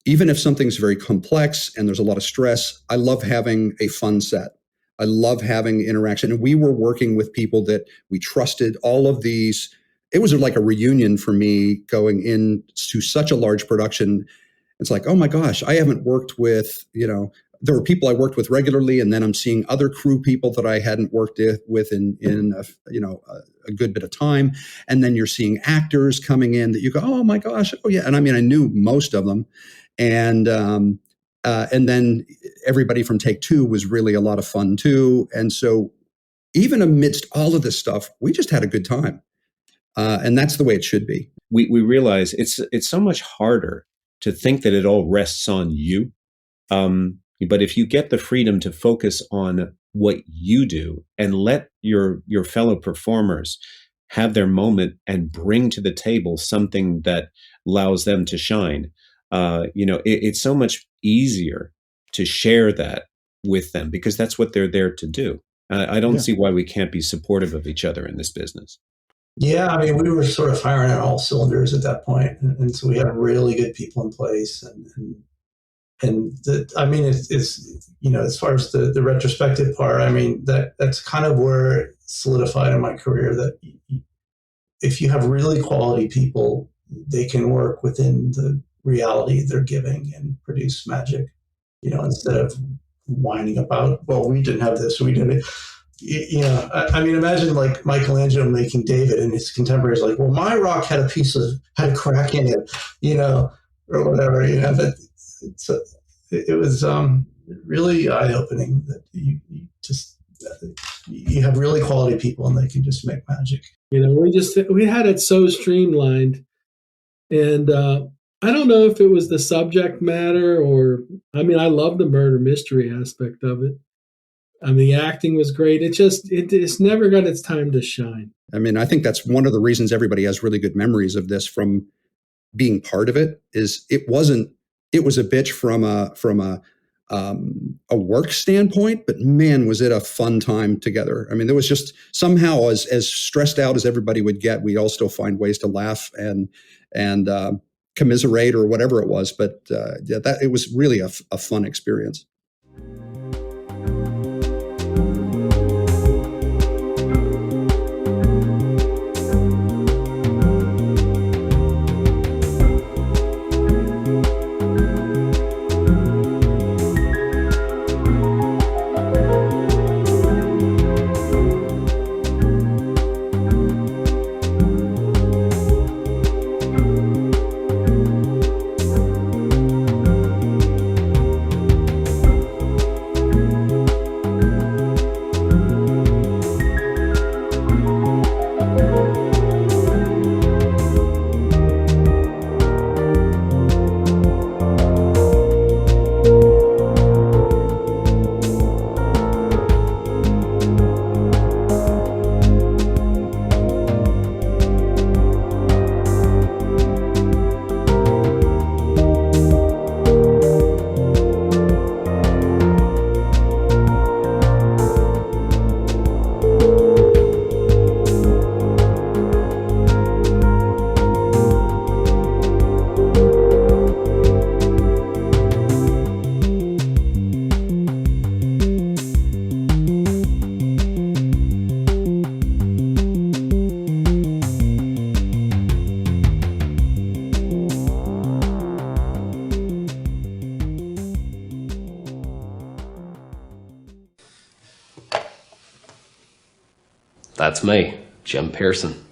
Even if something's very complex and there's a lot of stress, I love having a fun set. I love having interaction. And we were working with people that we trusted. All of these, it was like a reunion for me going into such a large production. It's like, oh my gosh, I haven't worked with, there were people I worked with regularly, and then I'm seeing other crew people that I hadn't worked with in a good bit of time. And then you're seeing actors coming in that you go, oh my gosh, oh yeah. And I mean, I knew most of them. And then everybody from Take Two was really a lot of fun too. And so even amidst all of this stuff, we just had a good time. And that's the way it should be. We realize it's so much harder to think that it all rests on you. But if you get the freedom to focus on what you do and let your fellow performers have their moment and bring to the table something that allows them to shine, it's so much easier to share that with them because that's what they're there to do. I don't see why we can't be supportive of each other in this business. Yeah, I mean, we were sort of firing on all cylinders at that point, and so we had really good people in place, it's as far as the retrospective part, I mean, that's kind of where it solidified in my career that if you have really quality people, they can work within the reality they're giving and produce magic, instead of whining about, well, we didn't have this, we didn't. I mean, imagine like Michelangelo making David and his contemporaries like, well, my rock had a crack in it, or whatever, but it was really eye-opening that you have really quality people and they can just make magic. We had it so streamlined, and I don't know if it was the subject matter or, I mean, I love the murder mystery aspect of it. I mean, the acting was great. It's never got its time to shine. I mean, I think that's one of the reasons everybody has really good memories of this from being part of it. Is it was a bitch from a work standpoint, but man, was it a fun time together. I mean, there was just somehow as stressed out as everybody would get, we all still find ways to laugh and commiserate or whatever it was. But it was really a fun experience. That's me, Jim Pearson.